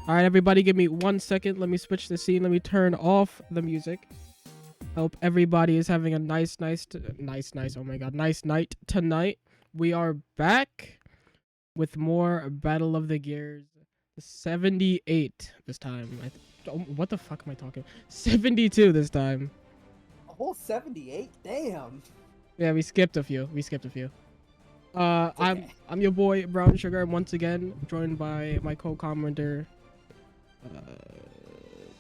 All right, everybody, give me 1 second. Let me switch the scene. Let me turn off the music. Hope everybody is having a nice. Oh my god, nice night tonight. We are back with more Battle of the Gears 78 this time. What the fuck am I talking? 72 this time. A whole 78? Damn. Yeah, we skipped a few. Okay. I'm your boy Brown Sugar, once again joined by my co-commenter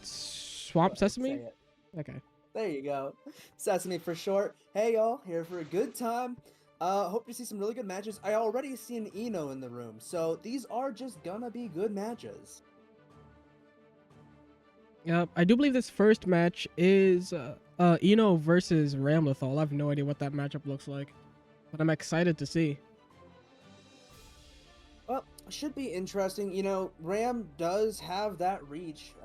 Swamp Sesame. Say it. Okay. There you go. Sesame for short. Hey y'all, here for a good time. Hope to see some really good matches. I already see an Eno in the room, so these are just gonna be good matches. Yep, I do believe this first match is Eno versus Ramlethal. I have no idea what that matchup looks like, but I'm excited to see. Well, should be interesting. You know, Ram does have that reach,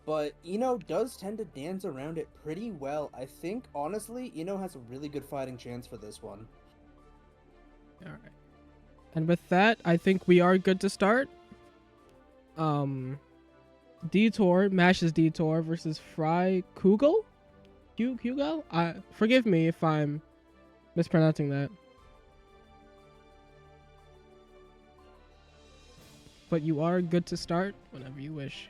but Eno does tend to dance around it pretty well. I think, honestly, Eno has a really good fighting chance for this one. All right. And with that, I think we are good to start. Detour, Mash's Detour versus Fry Kugel? Hugo? Forgive me if I'm mispronouncing that. But you are good to start whenever you wish.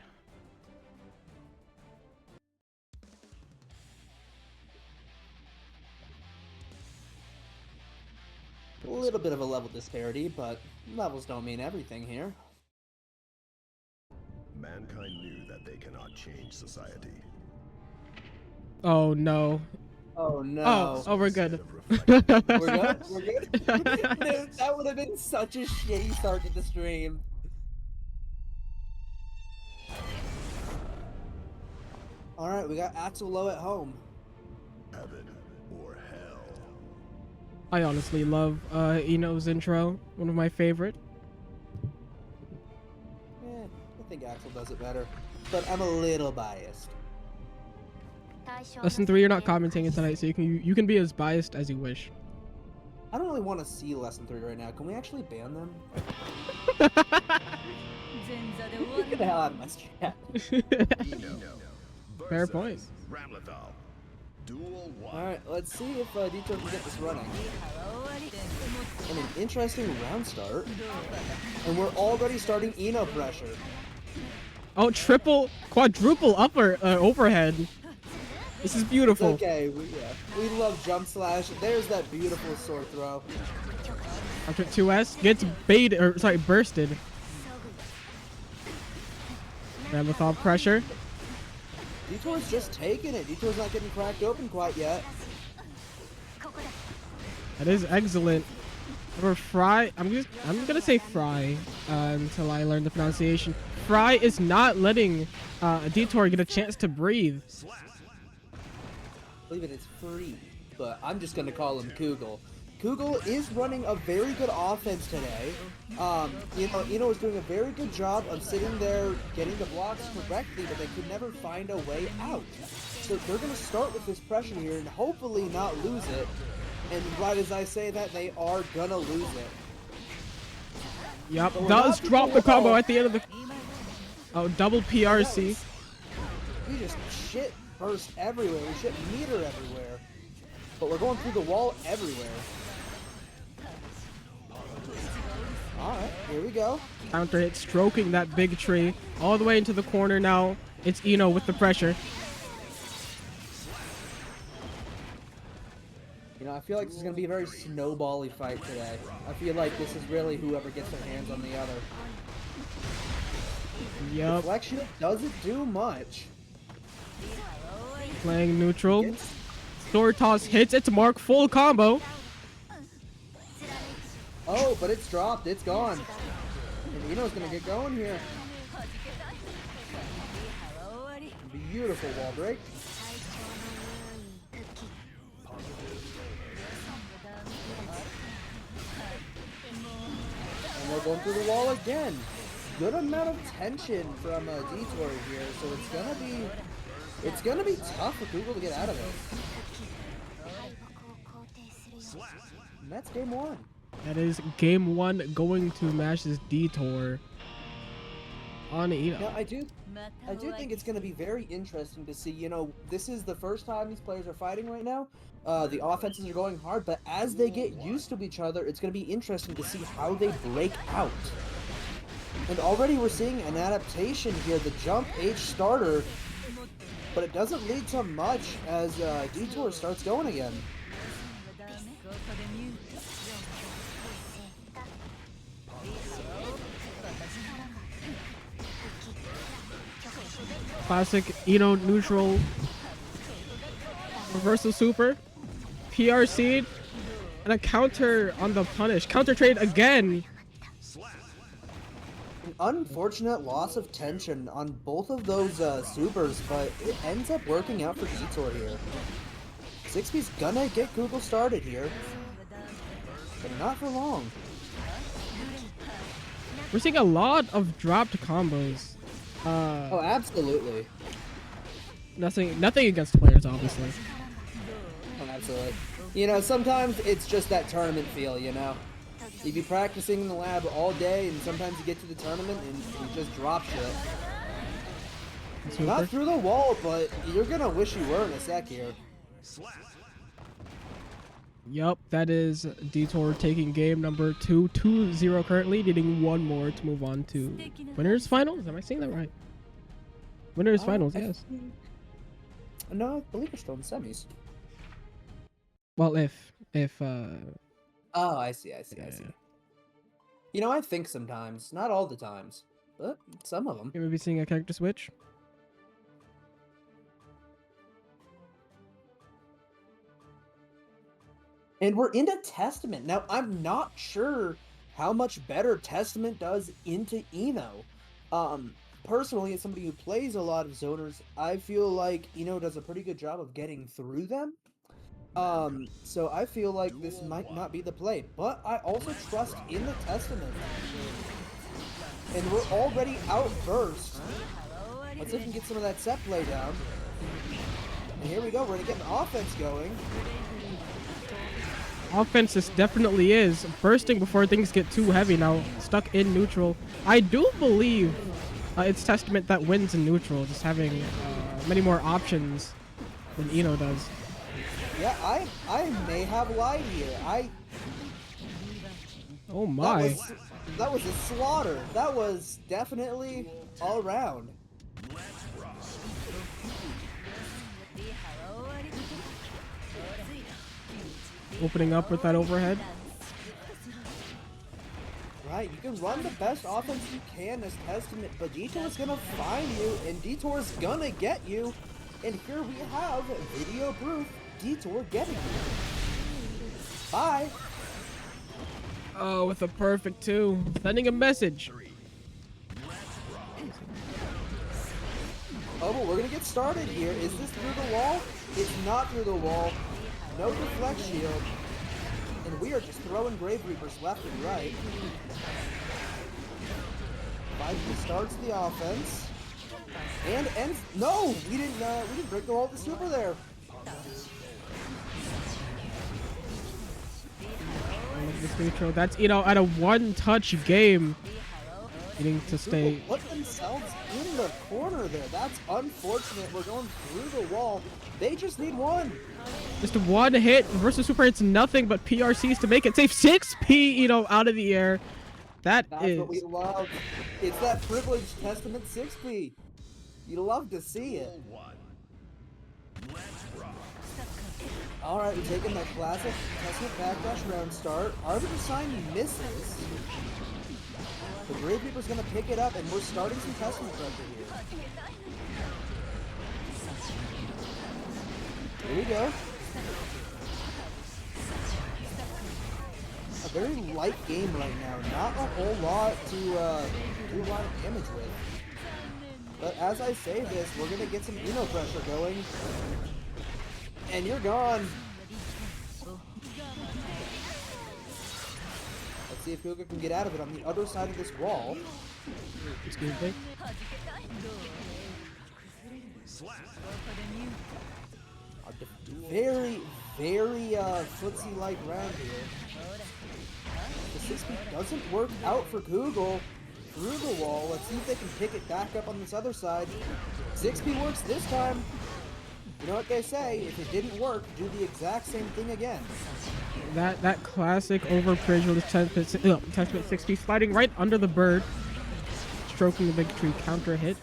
A little bit of a level disparity, but levels don't mean everything here. Mankind knew that they cannot change society. Oh no. Oh no. Oh, we're good. We're good? We're good? Dude, that would have been such a shitty start to the stream. Alright, we got Axel Low at home. Heaven or hell. I honestly love Eno's intro, one of my favorite. I think Axel does it better, but I'm a little biased. Lesson 3, you're not commenting it tonight, so you can be as biased as you wish. I don't really want to see Lesson 3 right now. Can we actually ban them? Get the hell out of my chat. Fair point. Ramlethal. Duel 1. Alright, let's see if Detour can get this running. And an interesting round start. And we're already starting Eno pressure. Oh, quadruple overhead. This is beautiful. It's okay, we love jump slash. There's that beautiful sword throw. After 2S gets bursted. Ramlethal pressure. Detour's just taking it. Detour's not getting cracked open quite yet. That is excellent. For Fry, I'm gonna say Fry until I learn the pronunciation. Fry is not letting Detour get a chance to breathe. Believe it, it's free, but I'm just gonna call him Kugel. Kugel is running a very good offense today. Eno is doing a very good job of sitting there getting the blocks correctly, but they could never find a way out. So they're gonna start with this pressure here and hopefully not lose it. And right as I say that, they are gonna lose it. Yep, does drop the combo at the end of the... Oh, double PRC. We just shit burst everywhere. We shit meter everywhere. But we're going through the wall everywhere. Alright, here we go. Counter hit, stroking that big tree all the way into the corner now. It's Eno with the pressure. You know, I feel like this is going to be a very snowbally fight today. I feel like this is really whoever gets their hands on the other. Yep. Deflection doesn't do much. Playing neutral. Sword toss hits. It's Mark full combo. Oh, but it's dropped. It's gone. And Eno's going to get going here. Beautiful wall break. And we're going through the wall again. Good amount of tension from Detour here, so it's gonna be tough for Google to get out of it. And that's game one. That is game one going to Mash's Detour. on Now, Eno. I do think it's going to be very interesting to see. You know, this is the first time these players are fighting right now. The offenses are going hard, but as they get used to each other, it's going to be interesting to see how they break out. And already we're seeing an adaptation here, the jump H starter, but it doesn't lead to much as Detour starts going again. Classic Eno neutral reversal super. PRC'd. And a counter on the punish. Counter trade again. An unfortunate loss of tension on both of those supers, but it ends up working out for Detour here. 6B's gonna get Google started here, but not for long. We're seeing a lot of dropped combos. Oh, absolutely. Nothing against the players, obviously. Oh, absolutely. You know, sometimes it's just that tournament feel, you know? You be practicing in the lab all day, and sometimes you get to the tournament and you just drop shit. Not through the wall, but you're gonna wish you were in a sec here. Yup, that is Detour taking game number 2, 2-0 currently, needing one more to move on to winners finals. Am I saying that right? Winners finals, yes. No, I believe we're still in semis. Well, if Oh, I see. You know, I think sometimes, not all the times, but some of them. you may be seeing a character switch. And we're into Testament. Now, I'm not sure how much better Testament does into Eno. Personally, as somebody who plays a lot of zoners, I feel like Eno does a pretty good job of getting through them. So I feel like this might not be the play, but I also trust in the Testament. And we're already out first. Let's see if we can get some of that set play down. And here we go, we're gonna get an offense going. Offense this definitely is bursting before things get too heavy now. Stuck in neutral. I do believe it's Testament that wins in neutral, just having many more options than Eno does. Yeah, I may have lied here. Oh my. That was a slaughter. That was definitely all around. Opening up with that overhead. Right, you can run the best offense you can as Testament, but Detour's gonna find you, and Detour's gonna get you. And here we have video proof, Detour getting you. Bye. Oh, with a perfect 2. Sending a message. Oh, but we're gonna get started here. Is this through the wall? It's not through the wall. No deflect shield. And we are just throwing Grave Reapers left and right. 5B starts the offense. And ends. No! We didn't break the wall with the super there. This neutral. That's, you know, at a one-touch game. Needing to stay. Google put themselves in the corner there. That's unfortunate. We're going through the wall. They just need one. Just one hit versus super hits nothing but PRCs to make it safe. 6P, you know, out of the air. That's what we love. It's that privileged Testament 6B. You love to see it. Alright, we're taking that classic Testament backdash round start. Arbiter Sign misses. The Grave Reaper's gonna pick it up, and we're starting some Testament pressure here. Here we go. A very light game right now. Not a whole lot to do a lot of damage with. But as I say this, we're gonna get some Eno pressure going. And you're gone. Let's see if Kuga can get out of it on the other side of this wall. Excuse me. Very, very footsie-like round here. The 6B doesn't work out for Google. through the wall. Let's see if they can pick it back up on this other side. 6P works this time. You know what they say, if it didn't work, do the exact same thing again. That classic over privileged 6P sliding right under the bird. Stroking the big tree, counter hit.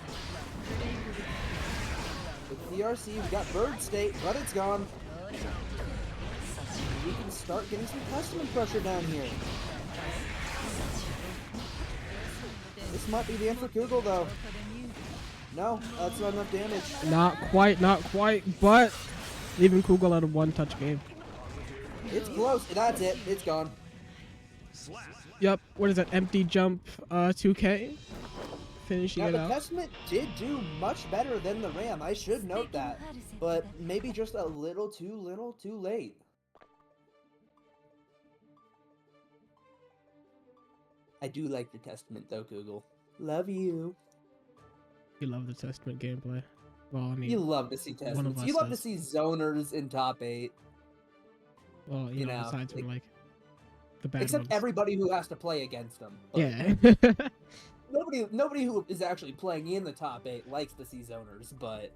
With DRC, we got bird state, but it's gone. We can start getting some testament pressure down here. This might be the end for Google, though. No, that's not enough damage. Not quite, but leaving Kugel out of one-touch game. It's close. That's it. It's gone. Yep, what is that, empty jump 2K? Finishing Now, it the out. Testament did do much better than the Ram. I should note that. But maybe just a little too late. I do like the Testament, though, Google. Love you. You love the Testament gameplay. Well, I mean, You love to see one of Testaments. us You love to does. see zoners in top 8. well, you know, aside from like the bad Except ones. everybody who has to play against them. But Yeah. Nobody who is actually playing in the top 8 likes to see zoners, but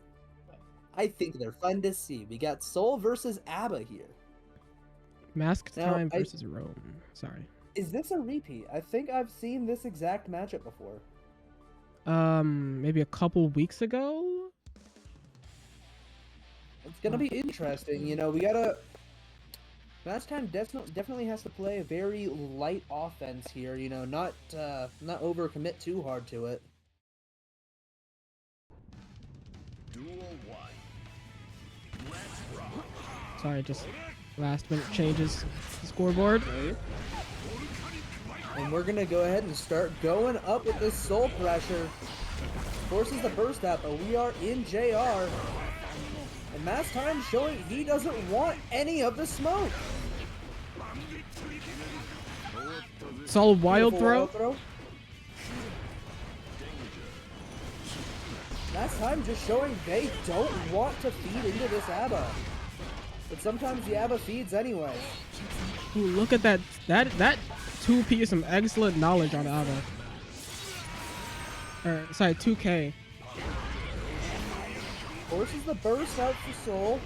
I think they're fun to see. We got Soul versus ABBA here. Masked Now, Time versus Rome. Sorry. Is this a repeat? I think I've seen this exact matchup before. Maybe a couple weeks ago. It's gonna be interesting. You know, we gotta. Last time definitely has to play a very light offense here. You know, not overcommit too hard to it. Duel 1. Let's rock. Sorry, just last minute changes to the scoreboard. And we're gonna go ahead and start going up with this soul pressure. Forces the burst out, but we are in JR. And Mass Time showing he doesn't want any of the smoke. Solid wild Beautiful throw. Mass Time just showing they don't want to feed into this ABBA. But sometimes the ABBA feeds anyway. Ooh, look at that. That 2P is some excellent knowledge on ABBA. Sorry, 2K. Forces the burst out for Soul.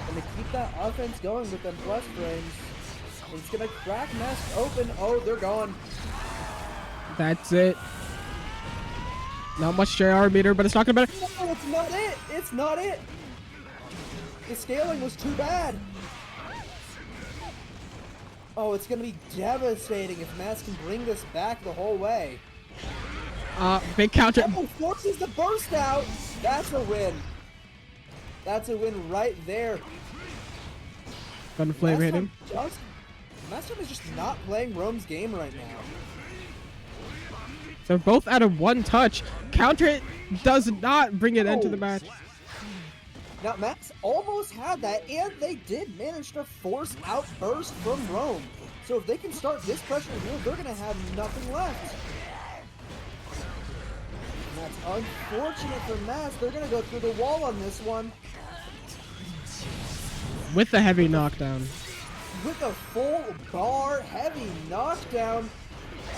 And to keep that offense going with them plus frames. It's gonna crack Mask open. Oh, they're gone. That's it. Not much JR meter, but it's not gonna matter. No, it's not it. It's not it. The scaling was too bad. Oh, it's gonna be devastating if Mask can bring this back the whole way. Big counter. Oh, forces the burst out. That's a win. That's a win right there. Gun flavor hit him. Master is just not playing Rome's game right now. They're both out of one touch. Counter it does not bring an end to the match. Now, Max almost had that, and they did manage to force out burst from Rome. So if they can start this pressure here, they're going to have nothing left. And that's unfortunate for Max. They're going to go through the wall on this one. With the heavy knockdown. With a full bar heavy knockdown,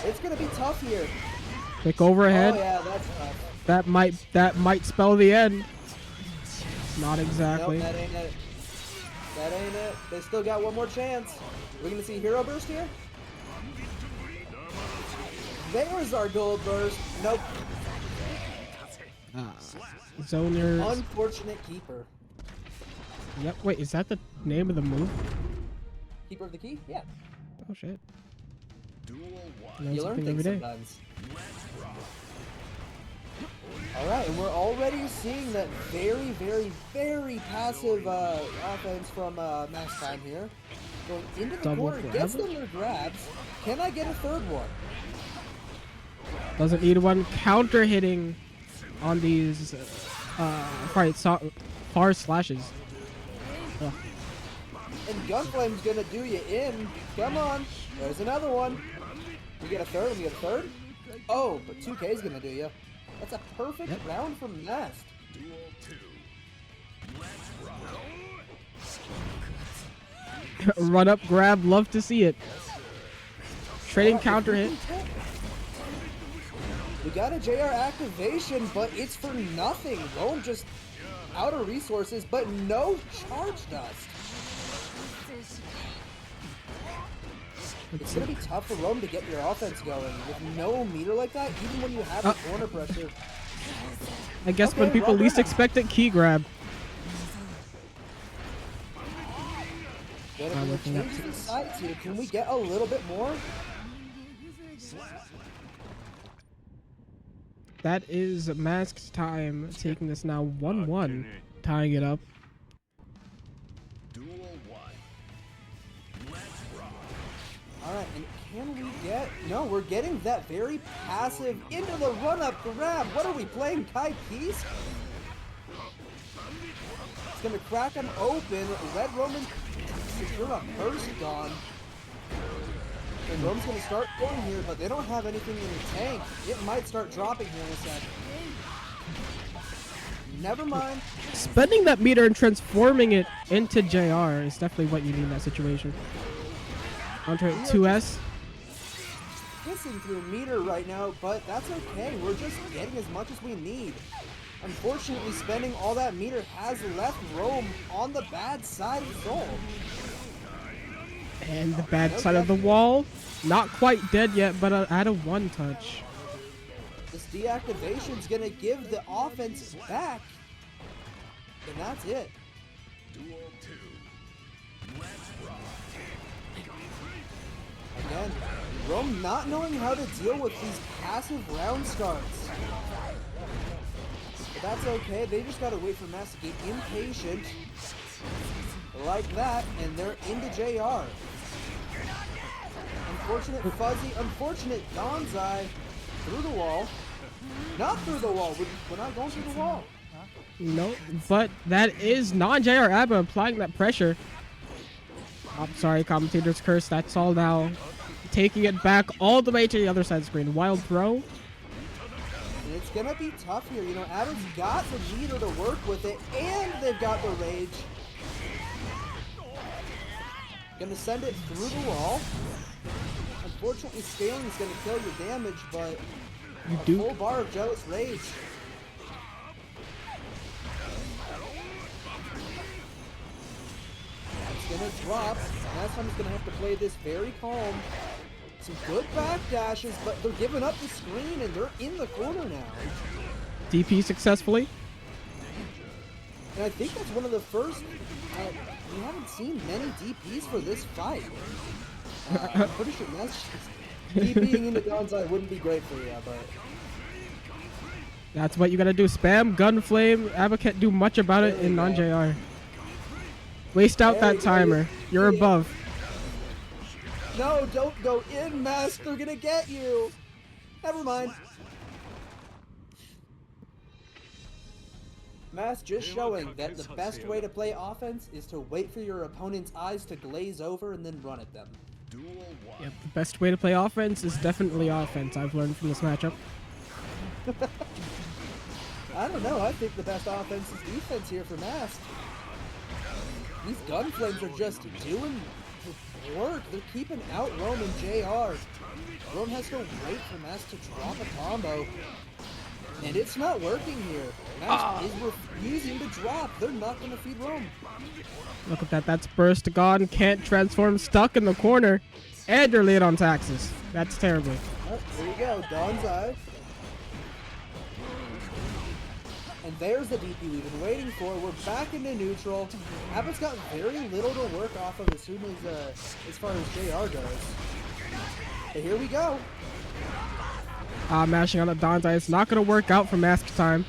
it's going to be tough here. Quick overhead. Oh, yeah, that's tough. That might spell the end. Not exactly. Nope, that ain't it. That ain't it. They still got one more chance. We're going to see Hero Burst here? There's our Gold Burst. Nope. Zoners. Unfortunate Keeper. Yep. Wait, is that the name of the move? Keeper of the Key? Yeah. Oh shit. Duel 1. Learn You learn something things every day. sometimes. Alright, and we're already seeing that very, very, very passive offense from Max Time here. Going into the Double corner, grab. gets them their grabs. Can I get a third one? Doesn't need one. Counter hitting on these far slashes. Ugh. And Gunflame's gonna do you in. Come on. There's another one. We get a third, we get a third. Oh, but 2K's gonna do you. That's a perfect round from Nest. Duel 2. Run up, grab. Love to see it. trading counter hit. We got a JR activation, but it's for nothing. Rome just out of resources, but no charge dust. It's going to be tough for Rome to get your offense going. With no meter like that, even when you have the corner pressure. I guess Okay, when people well, least yeah. expect it, key grab. But if we looking up change to the this. sides here, can we get a little bit more? That is Mask's time, taking this now 1-1, tying it up. Duel 1. Let's rock. Alright, and can we get... No, we're getting that very passive into the run-up grab. What are we playing, Kai Peace? It's going to crack him open. Red Roman secure a burst gone. And Rome's going to start going here, but they don't have anything in the tank. It might start dropping here in a sec. Never mind. Spending that meter and transforming it into JR is definitely what you need in that situation. Onto 2S. Pissing through meter right now, but that's okay. We're just getting as much as we need. Unfortunately, spending all that meter has left Rome on the bad side of Soul. And the bad side of the wall. Not quite dead yet, but at a 1 touch. This deactivation's gonna give the offense back. And that's it. Duel 2. Let's rock. Again, Rome not knowing how to deal with these passive round starts. But that's okay, they just gotta wait for Mass to get impatient. Like that, and they're into JR. Unfortunate Fuzzy, unfortunate Donzai through the wall. Not through the wall, we're not going through the wall. No, but that is non-JR Abba applying that pressure. I'm sorry, commentator's curse. That's all now. Taking it back all the way to the other side of the screen. Wild throw. And it's gonna be tough here. You know, Adam's got the meter to work with it, and they've got the rage. Gonna send it through the wall. Unfortunately, scaling is gonna kill your damage, but You a do. full bar of Jealous Rage. It's gonna drop. Massham's gonna have to play this very calm. Some good back dashes, but they're giving up the screen and they're in the corner now. DP successfully. And I think that's one of the first. We haven't seen many DPs for this fight. I'm pretty sure DPing into Donzai wouldn't be great for you, but. That's what you gotta do. Spam, gun flame. Abba can't do much about it in non-JR. Waste out that timer. You're above. No, don't go in, Mask. They're gonna get you. Never mind. Mask just showing that the best way to play offense is to wait for your opponent's eyes to glaze over and then run at them. Duel 1. Yep, the best way to play offense is definitely offense. I've learned from this matchup. I don't know. I think the best offense is defense here for Mask. These gun flames are just doing the work. They're keeping out Rome and JR. Rome has to wait for Mask to drop a combo. And it's not working here. Mask is refusing to drop. They're not going to feed Rome. Look at that. That's burst gone. Can't transform. Stuck in the corner. And you're late on taxes. That's terrible. Oh, there you go. Dawn's Eye. And there's the DP we've been waiting for. We're back into neutral. Abbott's got very little to work off of as far as JR goes. But here we go. Mashing on the Don's Eye. It's not going to work out for Mask time.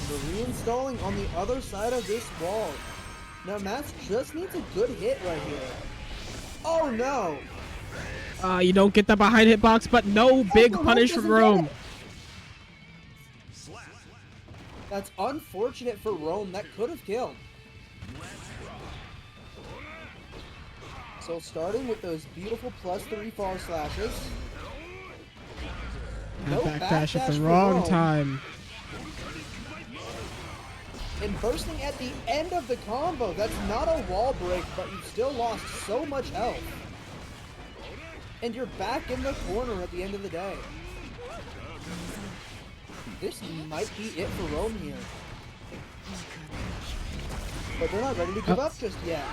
We're reinstalling on the other side of this wall. Now Mask just needs a good hit right here. Oh no! You don't get the behind hitbox, but no big Rome punish from doesn't get Rome. it. That's unfortunate for Rome. That could have killed. So starting with those beautiful +3 fall slashes. No Backdash at backdash the for wrong Rome. time. And bursting at the end of the combo. That's not a wall break, but you still lost so much health. and you're back in the corner at the end of the day. This might be it for Rome here. But they're not ready to give up just yet.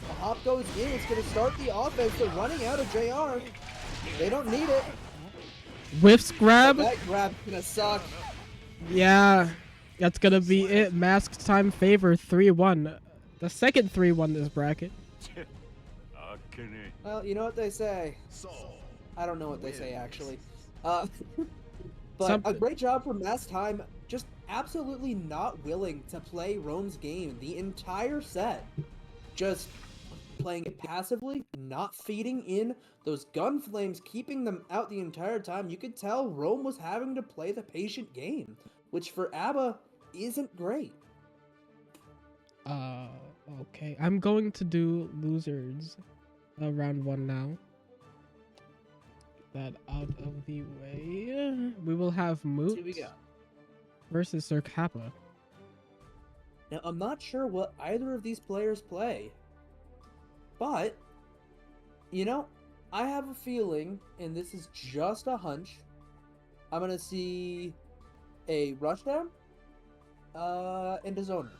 The hop goes in, it's going to start the offense. They're running out of JR. They don't need it. Whiffs grab. That grab's going to suck. Yeah, that's gonna be it. Masked time favor 3-1. The second 3-1 this bracket. Well, you know what they say. I don't know what they say, actually. But a great job from Masked Time. Just absolutely not willing to play Rome's game the entire set. Just playing it passively, not feeding in those gun flames, keeping them out the entire time. You could tell Rome was having to play the patient game, which for ABBA isn't great. Okay. I'm going to do losers round 1 now. That out of the way. We will have Moot Who we got? versus Sir Kappa. Now, I'm not sure what either of these players play, but, you know, I have a feeling, and this is just a hunch, I'm going to see a Rushdown and a Zoner.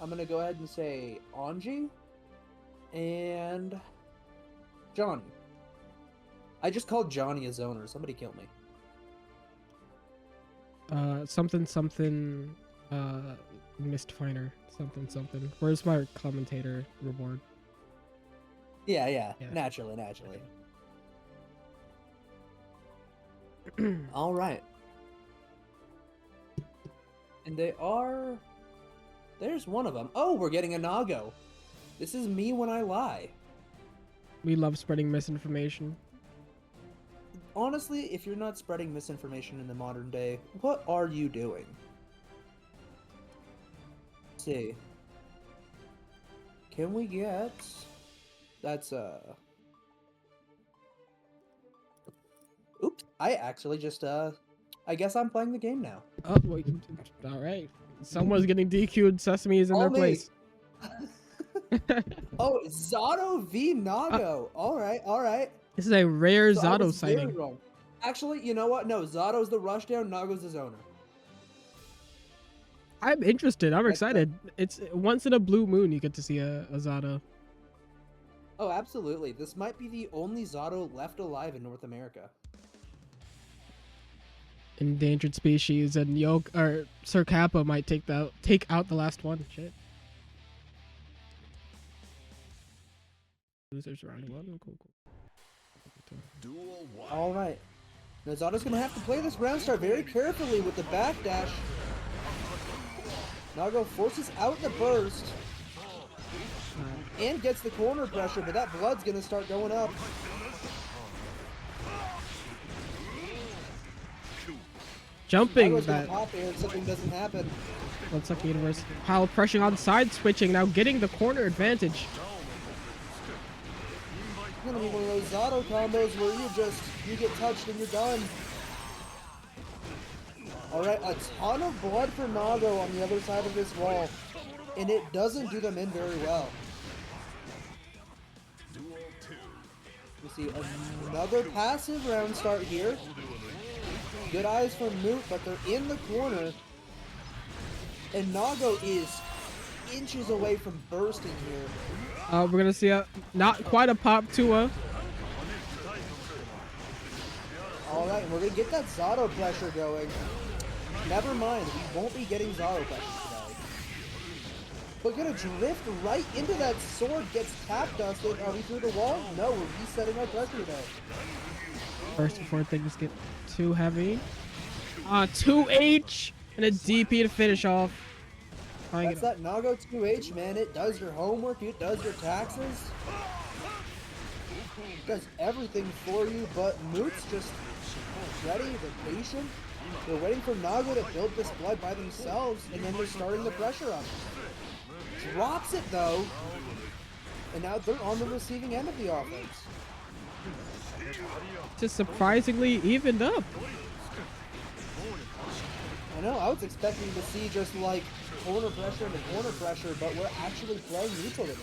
I'm going to go ahead and say Anji and Johnny. I just called Johnny a Zoner. Somebody kill me. Something, Mistfinder. Something. Where's my commentator reward? Yeah. Yeah. Naturally. All right. And there's one of them. Oh, we're getting a Nago. This is me when I lie. We love spreading misinformation. Honestly, if you're not spreading misinformation in the modern day, what are you doing? Let's see. Can we get... That's, Oops, I actually just, I guess I'm playing the game now. Oh, wait. All right. Someone's getting DQ'd. Sesame is in their All me. place. Oh, Zato v Nago. Alright. This is a rare So I Zato was very sighting. wrong. Actually, you know what? No, Zato's the Rushdown, Nago's the Zoner. I'm interested. I'm That's excited. It's once in a blue moon you get to see a Zato. Oh, absolutely. This might be the only Zato left alive in North America. Endangered species, and Sir Kappa might take out the last one. Shit. Losers round 1. Cool. Duel 1. Alright. Now Zato's gonna have to play this round start very carefully with the backdash. Nago forces out the burst and gets the corner pressure, but that blood's gonna start going up. Jumping Nago's gonna that. pop here if something doesn't happen. Looks like Universe. Pile pressing on side switching, now getting the corner advantage. It's gonna be one of those Zato combos where you get touched and you're done. Alright, a ton of blood for Nago on the other side of this wall. And it doesn't do them in very well. Duel 2. We see another passive round start here. Good eyes from Moot, but they're in the corner. And Nago is inches away from bursting here. We're gonna see not quite a pop to a. Alright, we're gonna get that Zato pressure going. Never mind, we won't be getting Zato pressure today. But gonna drift right into that sword, gets tap dusted. Are we through the wall? No, we're resetting our pressure today. First, before things get too heavy. 2H and a DP to finish off. That's that Nago 2H, man. It does your homework, it does your taxes. It does everything for you, but Moot's just ready, they're patient. They're waiting for Nago to build this blood by themselves, and then they're starting the pressure up. Drops it, though. And now they're on the receiving end of the offense. Just surprisingly evened up. I know, I was expecting to see just like corner pressure and corner pressure, but we're actually playing neutral today.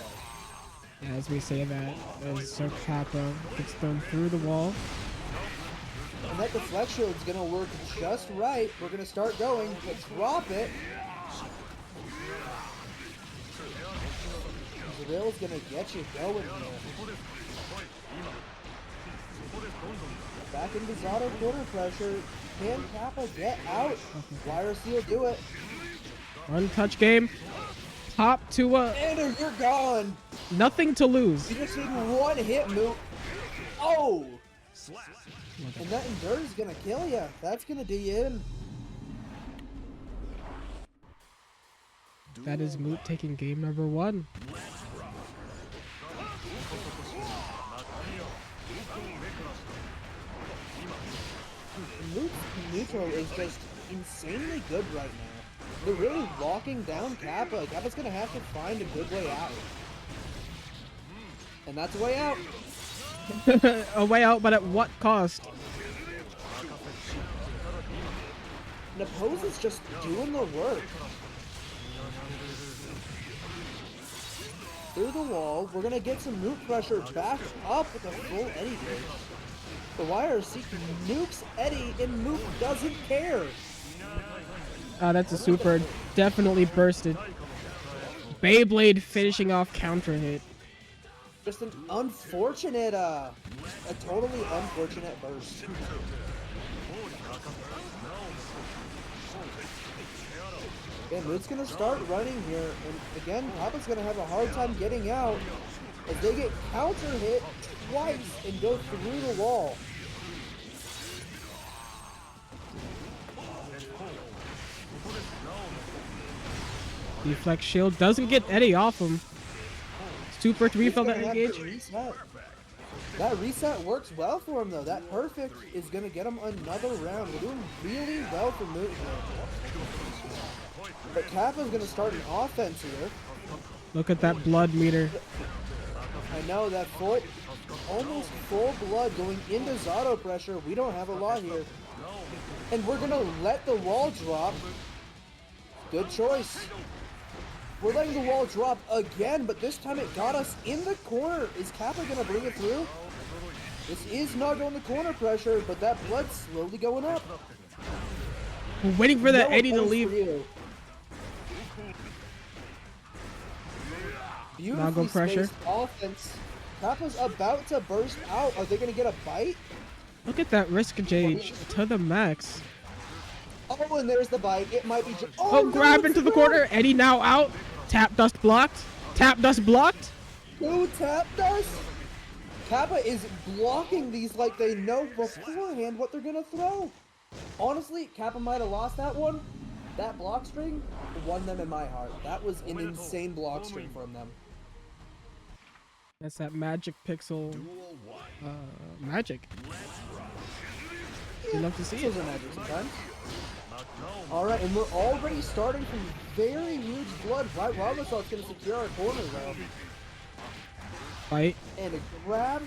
As we say that, as Sir Kappa gets thrown through the wall. And that deflect shield is gonna work just right. We're gonna start going, but drop it. Drill's gonna get you going here. Back into Zato corner pressure. Can Kappa get out? YRC will do it. Untouched game. Top to a And you're gone. nothing to lose. You just need one hit move. Oh! And that endure is gonna kill you. That's gonna do you in. That is Moot taking game number 1. Moot's neutral is just insanely good right now. They're really locking down Kappa. Kappa's gonna have to find a good way out. And that's a way out. A way out, but at what cost? Napose is just doing the work. Through the wall, we're gonna get some Moot pressure back up with a full Eddie bridge. The YRC nukes Eddie and Moot doesn't care. That's a super. Definitely bursted. Beyblade finishing off counter hit. Just an unfortunate, a totally unfortunate burst. Yeah, Moot's gonna start running here, and again, Papa's gonna have a hard time getting out as they get counter hit twice and go through the wall. Deflect shield doesn't get Eddie off him. Super to refill that He's gonna have engage. to reset. That reset works well for him though. That perfect is gonna get him another round. We're doing really well for Moot here. But Kappa's gonna start an offense here. Look at that blood meter. I know that foot, almost full blood going into Zato pressure. We don't have a lot here. And we're gonna let the wall drop. Good choice. We're letting the wall drop again, but this time it got us in the corner. Is Kappa gonna bring it through? This is not going to corner pressure, but that blood's slowly going up. We're waiting for that No Eddie to offense leave. for you. Beautifully Nago pressure. spaced offense. Kappa's about to burst out. Are they gonna get a bite? Look at that risk gauge to the max. Oh, and there's the bite. It might be just. Oh, no, grab it's into the not. corner. Eddie now out. Tap dust blocked. Tap dust blocked. Who tapped us? Kappa is blocking these like they know beforehand what they're gonna throw. Honestly, Kappa might have lost that one. That block string won them in my heart. That was an insane block string from them. That's that magic pixel magic. You love to see it. Those are magic sometimes. Alright, and we're already starting from very huge blood. Right, Robosaw's gonna secure our corner though. Fight. And a grab.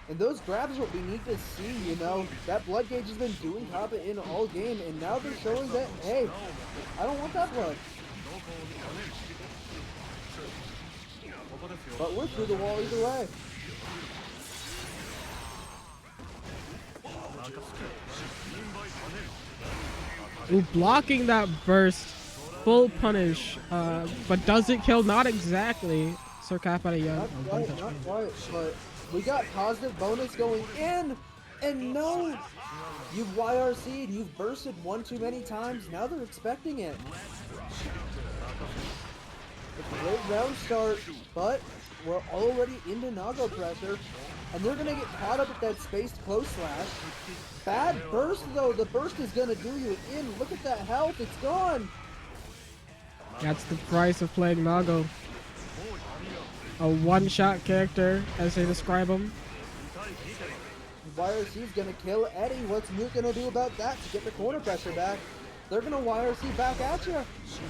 And those grabs are what we need to see, you know. That blood gauge has been doing Kappa in all game, and now they're showing that, hey, I don't want that blood. But we're through the wall either way. Ooh, blocking that burst. Full punish. But does it kill? Not exactly. Sir Kappa young. Not quite, but we got positive bonus going in, and no! You've YRC'd, you've bursted one too many times, now they're expecting it. It's a great round start, but we're already into Nago pressure, and they're gonna get caught up at that spaced close slash. Bad burst though, the burst is gonna do you in. Look at that health, it's gone! That's the price of playing Nago. A one-shot character, as they describe him. YRC's gonna kill Eddie. What's Moot gonna do about that to get the corner pressure back? They're gonna YRC back at you.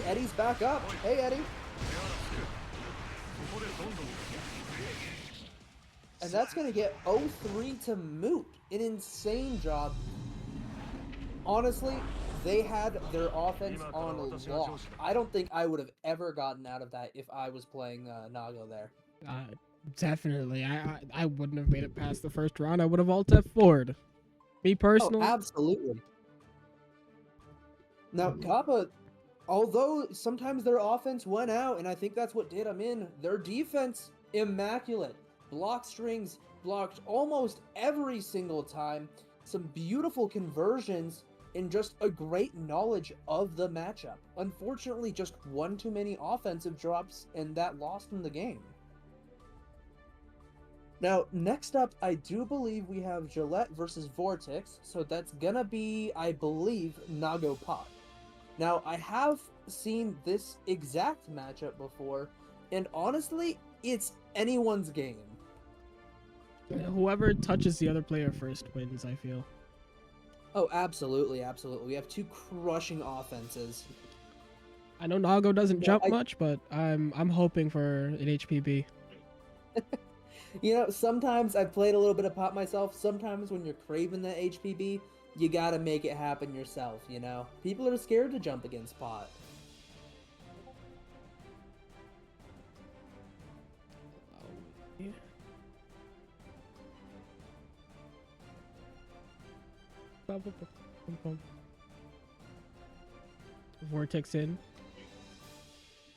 Eddie's back up. Hey, Eddie. And that's gonna get 0-3 to Moot. An insane job. Honestly, they had their offense on lock. I don't think I would have ever gotten out of that if I was playing Nago there. Definitely. I wouldn't have made it past the first round. I would have alt F4'd. Me Oh, personally. absolutely. Now, Kappa, although sometimes their offense went out, and I think that's what did them in, their defense, immaculate. Block strings blocked almost every single time. Some beautiful conversions, and just a great knowledge of the matchup. Unfortunately, just one too many offensive drops, and that lost them the game. Now, next up, I do believe we have Gillette versus Vortex, so that's gonna be, I believe, Nago Pot. Now, I have seen this exact matchup before, and honestly, it's anyone's game. Whoever touches the other player first wins, I feel. Oh, absolutely, absolutely. We have two crushing offenses. I know Nago doesn't Yeah, jump much, but I'm hoping for an HPB. You know, sometimes I've played a little bit of pot myself. Sometimes when you're craving that HPB, you gotta make it happen yourself, you know? People are scared to jump against pot. Yeah. Vortex in.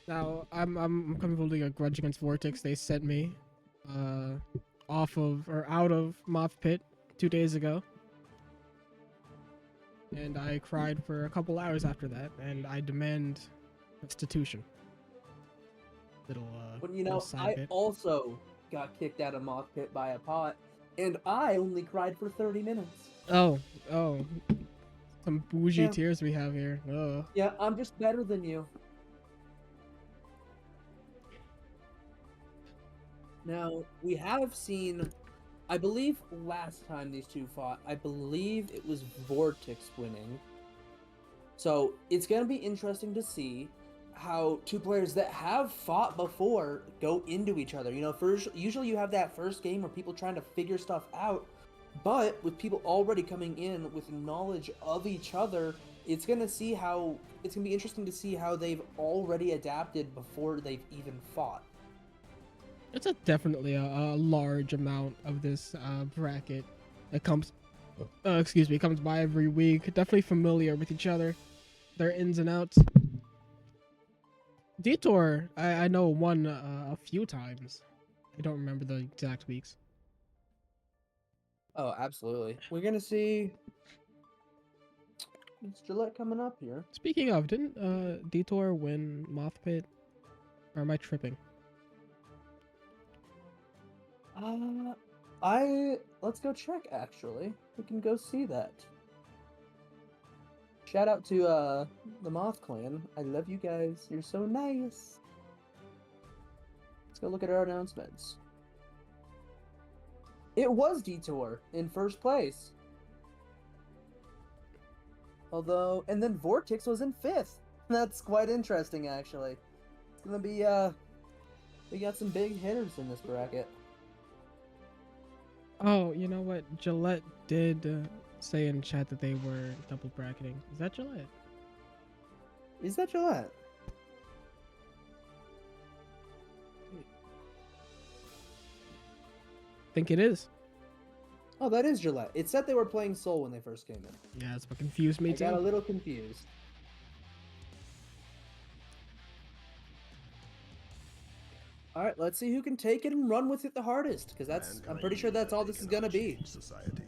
Now I'm kind of holding a grudge against Vortex. They sent me off of or out of Moth Pit 2 days ago. And I cried for a couple hours after that, and I demand restitution. Little But you little know, side I bit. also got kicked out of Moth Pit by a pot, and I only cried for 30 minutes. Oh, some bougie Yeah. tears we have here. Oh. Yeah, I'm just better than you. Now, we have seen, I believe last time these two fought, I believe it was Vortex winning. So it's going to be interesting to see how two players that have fought before go into each other. You know, usually you have that first game where people trying to figure stuff out, but with people already coming in with knowledge of each other, it's going to be interesting to see how they've already adapted before they've even fought. It's definitely a large amount of this bracket that comes, comes by every week. Definitely familiar with each other, their ins and outs. Detour, I know won a few times. I don't remember the exact weeks. Oh, absolutely. We're going to see... It's Gillette coming up here. Speaking of, didn't Detour win Moth Pit? Or am I tripping? Let's go check, actually. We can go see that. Shout out to, the Moth Clan. I love you guys. You're so nice. Let's go look at our announcements. It was Detour in first place. Although, and then Vortex was in 5th. That's quite interesting, actually. It's gonna be, we got some big hitters in this bracket. Oh, you know what? Gillette did say in chat that they were double bracketing. Is that Gillette? Is that Gillette? Think it is. Oh, that is Gillette. It said they were playing Soul when they first came in. Yeah, it's what confused me I got a too. little confused. Alright, let's see who can take it and run with it the hardest, because I'm pretty sure that's all this is gonna be. Society.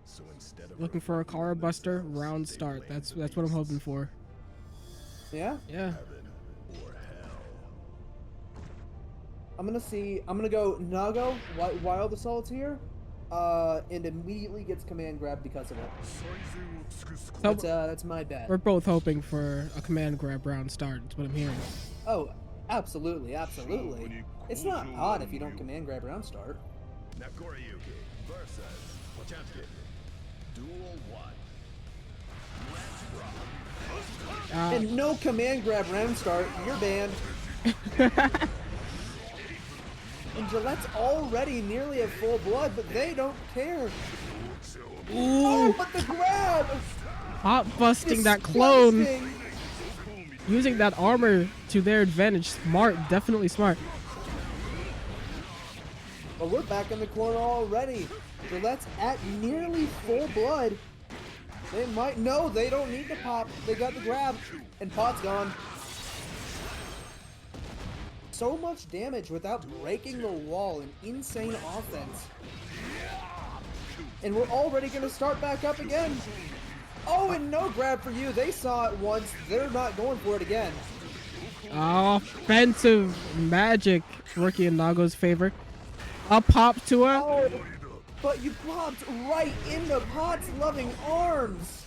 So instead of Looking for a car buster round start. That's what I'm hoping for. Yeah? Yeah. heaven or hell. I'm gonna go Nago, Wild Assault's here, and immediately gets command grab because of it. So That's my bet. we're both hoping for a command grab round start. That's what I'm hearing. Oh, absolutely, absolutely. It's not odd if you don't command grab round start. Nakoriyuki versus Potemkin. Duel 1. Let's rock. And no command grab round start, you're banned. And Gillette's already nearly at full blood, but they don't care. Oh, but the grab! Hot busting that clone, Disgusting. using that armor to their advantage. Smart, definitely smart. But we're back in the corner already. Gillette's at nearly full blood. They might, no, they don't need to pop. They got the grab, and Pot's gone. So much damage without breaking the wall. An insane offense. And we're already going to start back up again. Oh, and no grab for you. They saw it once. They're not going for it again. Offensive magic working in Nago's favor. A pop to her. Oh, but you popped right into Pot's loving arms.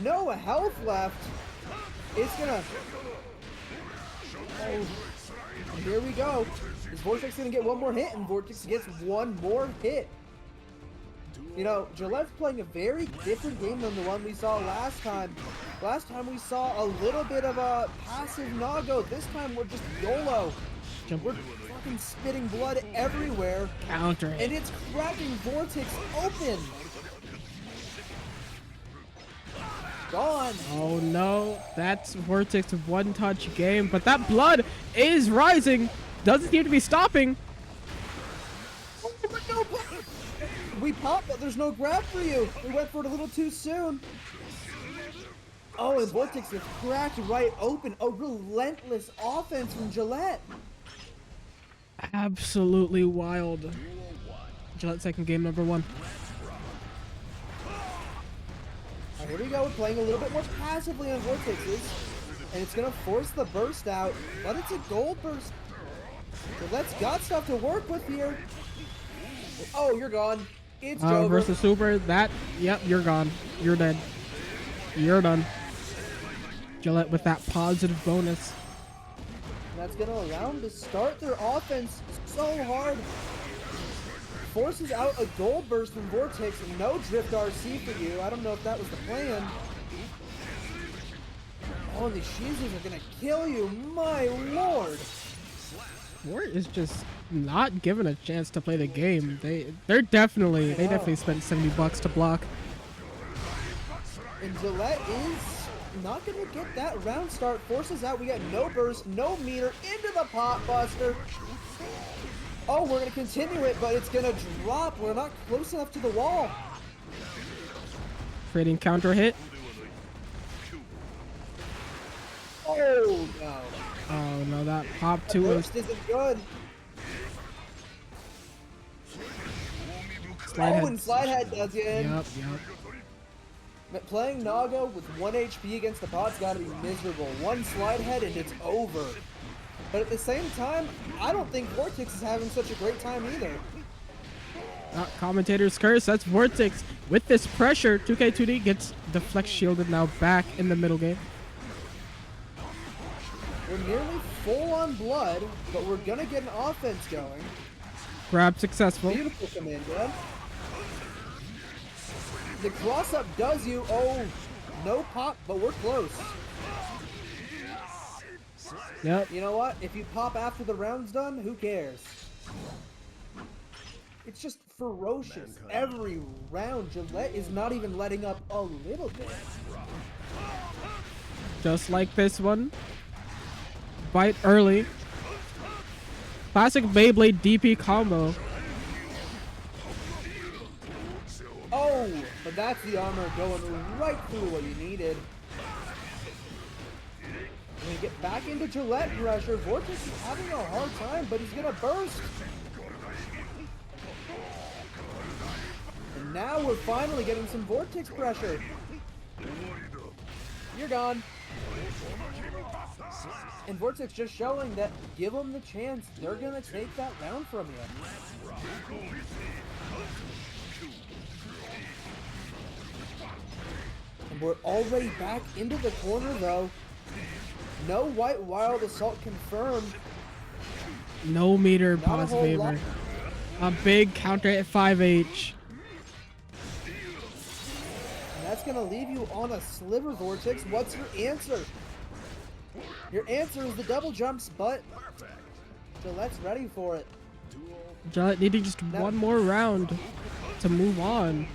No health left. It's gonna... Oh, here we go. Is Vortex gonna get one more hit? And Vortex gets one more hit. You know, Gillette's playing a very different game than the one we saw last time. Last time we saw a little bit of a passive Nago. This time we're just YOLO. We're fucking spitting blood everywhere. Counter it. And it's cracking Vortex open. Gone. Oh no, that's Vortex's one-touch game, but that blood is rising. Doesn't seem to be stopping. Oh, but no, we popped, but there's no grab for you. We went for it a little too soon. Oh, and Vortex is cracked right open. A relentless offense from Gillette. Absolutely wild. Gillette second game number 1. All right, here we go. We're playing a little bit more passively on Vortex's. And it's going to force the burst out. But it's a gold burst. Gillette's got stuff to work with here. Oh, you're gone. It's over. Versus Super. That, yep, you're gone. You're dead. You're done. Gillette with that positive bonus. That's going to allow them to start their offense so hard. Forces out a gold burst from Vortex. No drift RC for you. I don't know if that was the plan. Oh, and the Shizus are going to kill you. My lord. War is just not given a chance to play the game. They definitely spent $70 to block. And Gillette is not going to get that round start. Forces out. We got no burst, no meter into the pot buster. Oh, we're going to continue it, but it's going to drop. We're not close enough to the wall. Creating counter hit. Oh, no. Oh no, that pop The two is burst isn't good. slide Oh, head. and slide head does you in. Yep. But playing Nago with 1 HP against the pot's got to be miserable. One slide head and it's over. But at the same time, I don't think Vortex is having such a great time either. Commentator's curse. That's Vortex with this pressure. 2K2D gets deflect shielded now back in the middle game. We're nearly full on blood, but we're gonna get an offense going. Grab successful. Beautiful command grab. The cross up does you. Oh, no pop, but we're close. Yep. You know what? If you pop after the round's done, who cares? It's just ferocious. Every round, Gillette is not even letting up a little bit. Just like this one. Bite early. Classic Beyblade DP combo. Oh, but that's the armor going right through what you needed. When you get back into Gillette pressure, Vortex is having a hard time, but he's gonna burst. And now we're finally getting some Vortex pressure. You're gone. And Vortex just showing that give them the chance, they're gonna take that round from you. And we're already back into the corner though. No white wild assault confirmed. No meter Not a pause whole lot. favor. A big counter at 5H. And that's gonna leave you on a sliver, Vortex. What's your answer? Your answer is the double jumps, but Gillette's ready for it. Gillette needing just one more round to move on.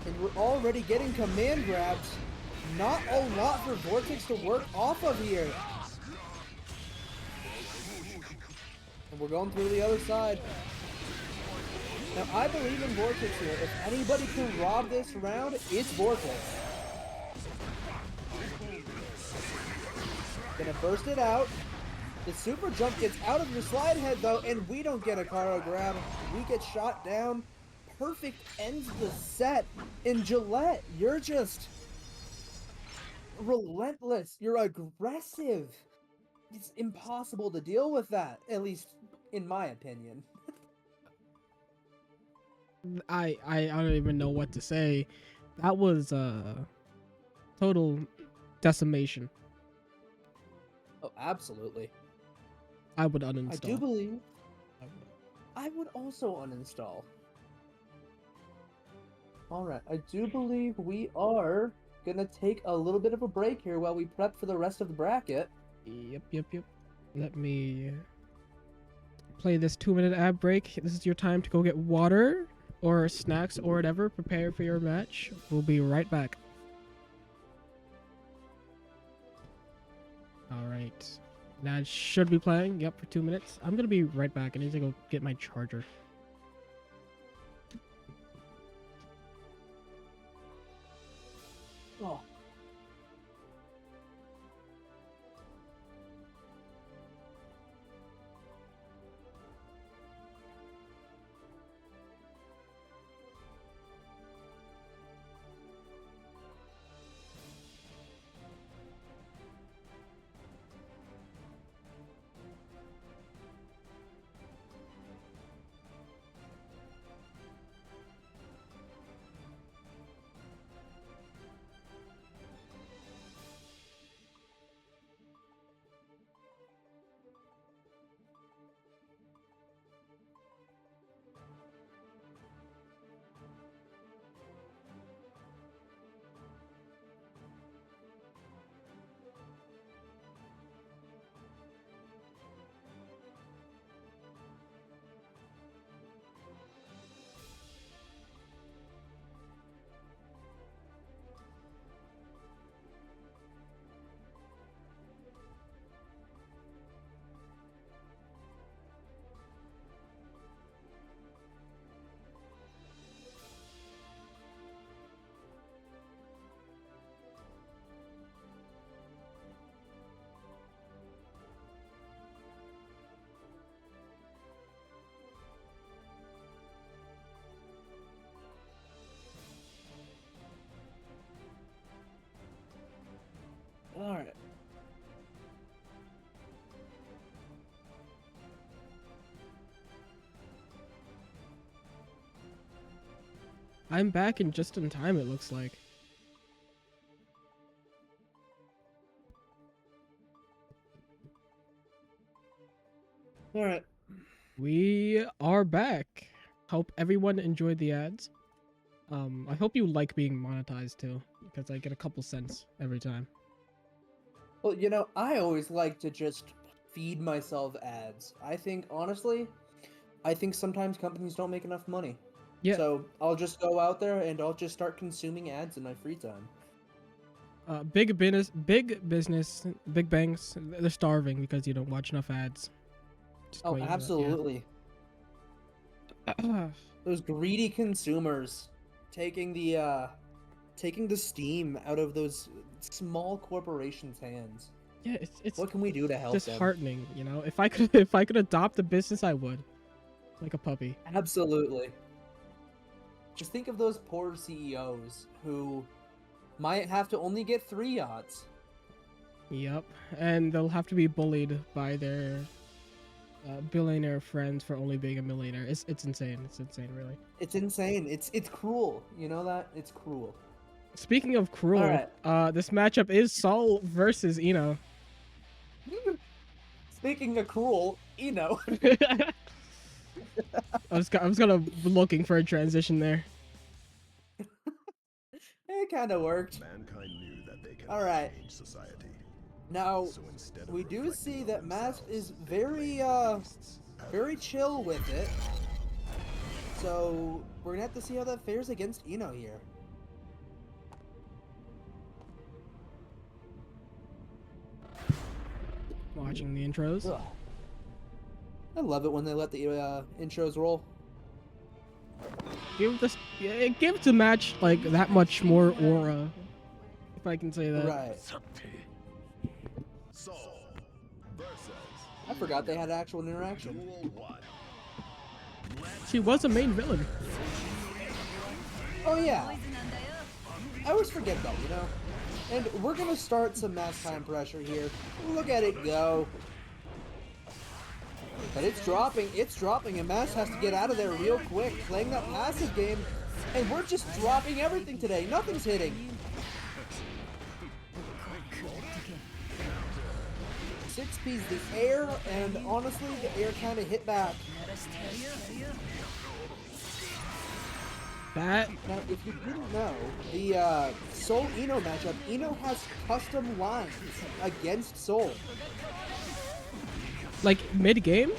And we're already getting command grabs. Not a lot for Vortex to work off of here. And we're going through the other side. Now, I believe in Vortex here. If anybody can rob this round, it's Vortex. Gonna burst it out. The super jump gets out of your slide head, though, and we don't get a Karo grab. We get shot down. Perfect ends the set. And Gillette, you're just relentless. You're aggressive. It's impossible to deal with that, at least in my opinion. I don't even know what to say. That was total decimation. Oh, absolutely. I would uninstall. I do believe I would also uninstall. Alright, I do believe we are gonna take a little bit of a break here while we prep for the rest of the bracket. Yep. Let me play this 2-minute ad break. This is your time to go get water or snacks or whatever. Prepare for your match. We'll be right back. Alright. That should be playing. Yep, for 2 minutes. I'm gonna be right back. I need to go get my charger. Oh. Alright. I'm back in just in time, it looks like. Alright. We are back. Hope everyone enjoyed the ads. I hope you like being monetized too, because I get a couple cents every time. Well, you know, I always like to just feed myself ads. Honestly, I think sometimes companies don't make enough money. Yeah. So I'll just go out there and I'll just start consuming ads in my free time. Big business, big banks, they're starving because you don't watch enough ads. Just Oh, wait, absolutely. yeah. Those greedy consumers taking the steam out of those small corporations' hands. Yeah, it's What can we do to help them? disheartening, you know. If I could adopt a business, I would, like a puppy. Absolutely. Just think of those poor CEOs who might have to only get 3 yachts. Yep, and they'll have to be bullied by their billionaire friends for only being a millionaire. It's insane. It's insane, really. It's insane. It's cruel. You know that? It's cruel. Speaking of cruel, Alright. this matchup is Saul versus Eno. Speaking of cruel, Eno. I was kind of looking for a transition there. It kind of worked. Mankind knew that they could Alright. change society. Now, So instead of we do reflecting see on that Mask themselves, is they very, blamed beasts. very chill with it. So, we're gonna have to see how that fares against Eno here. Watching the intros. Ugh. I love it when they let the intros roll. Give this, yeah, it gives the match like that much more aura, if I can say that. Right. Soul versus I forgot they had actual interaction. Duel 1. She was a main villain. Oh yeah. I always forget that, you know? And we're gonna start some mass time pressure here. Look at it go. But it's dropping, and Mass has to get out of there real quick, playing that passive game. And we're just dropping everything today. Nothing's hitting. 6P's the air, and honestly, the air kind of hit back. That Now, if you didn't know, the Soul Ino matchup, Ino has custom lines against Soul. like mid game.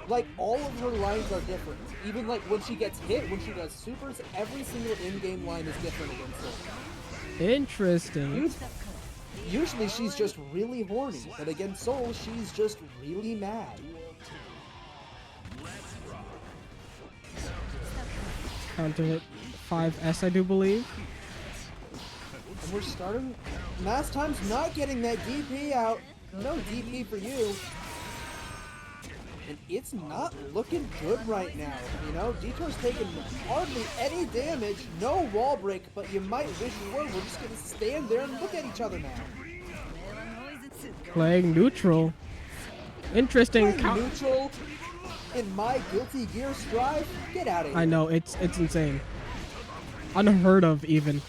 Like, all of her lines are different. Even, like, when she gets hit, when she does supers, every single in-game line is different against Soul. Interesting. Usually she's just really horny, but against Soul, she's just really mad. Counter hit 5S, I do believe. And we're starting... Mass Time's not getting that DP out. No DP for you. And it's not looking good right now, you know? Detour's taking hardly any damage, no wall break, but you might wish you were. We're just gonna stand there and look at each other now. Playing neutral. Interesting. Playing neutral in my Guilty Gear Strive? Get out of here. I know, it's insane. Unheard of, even.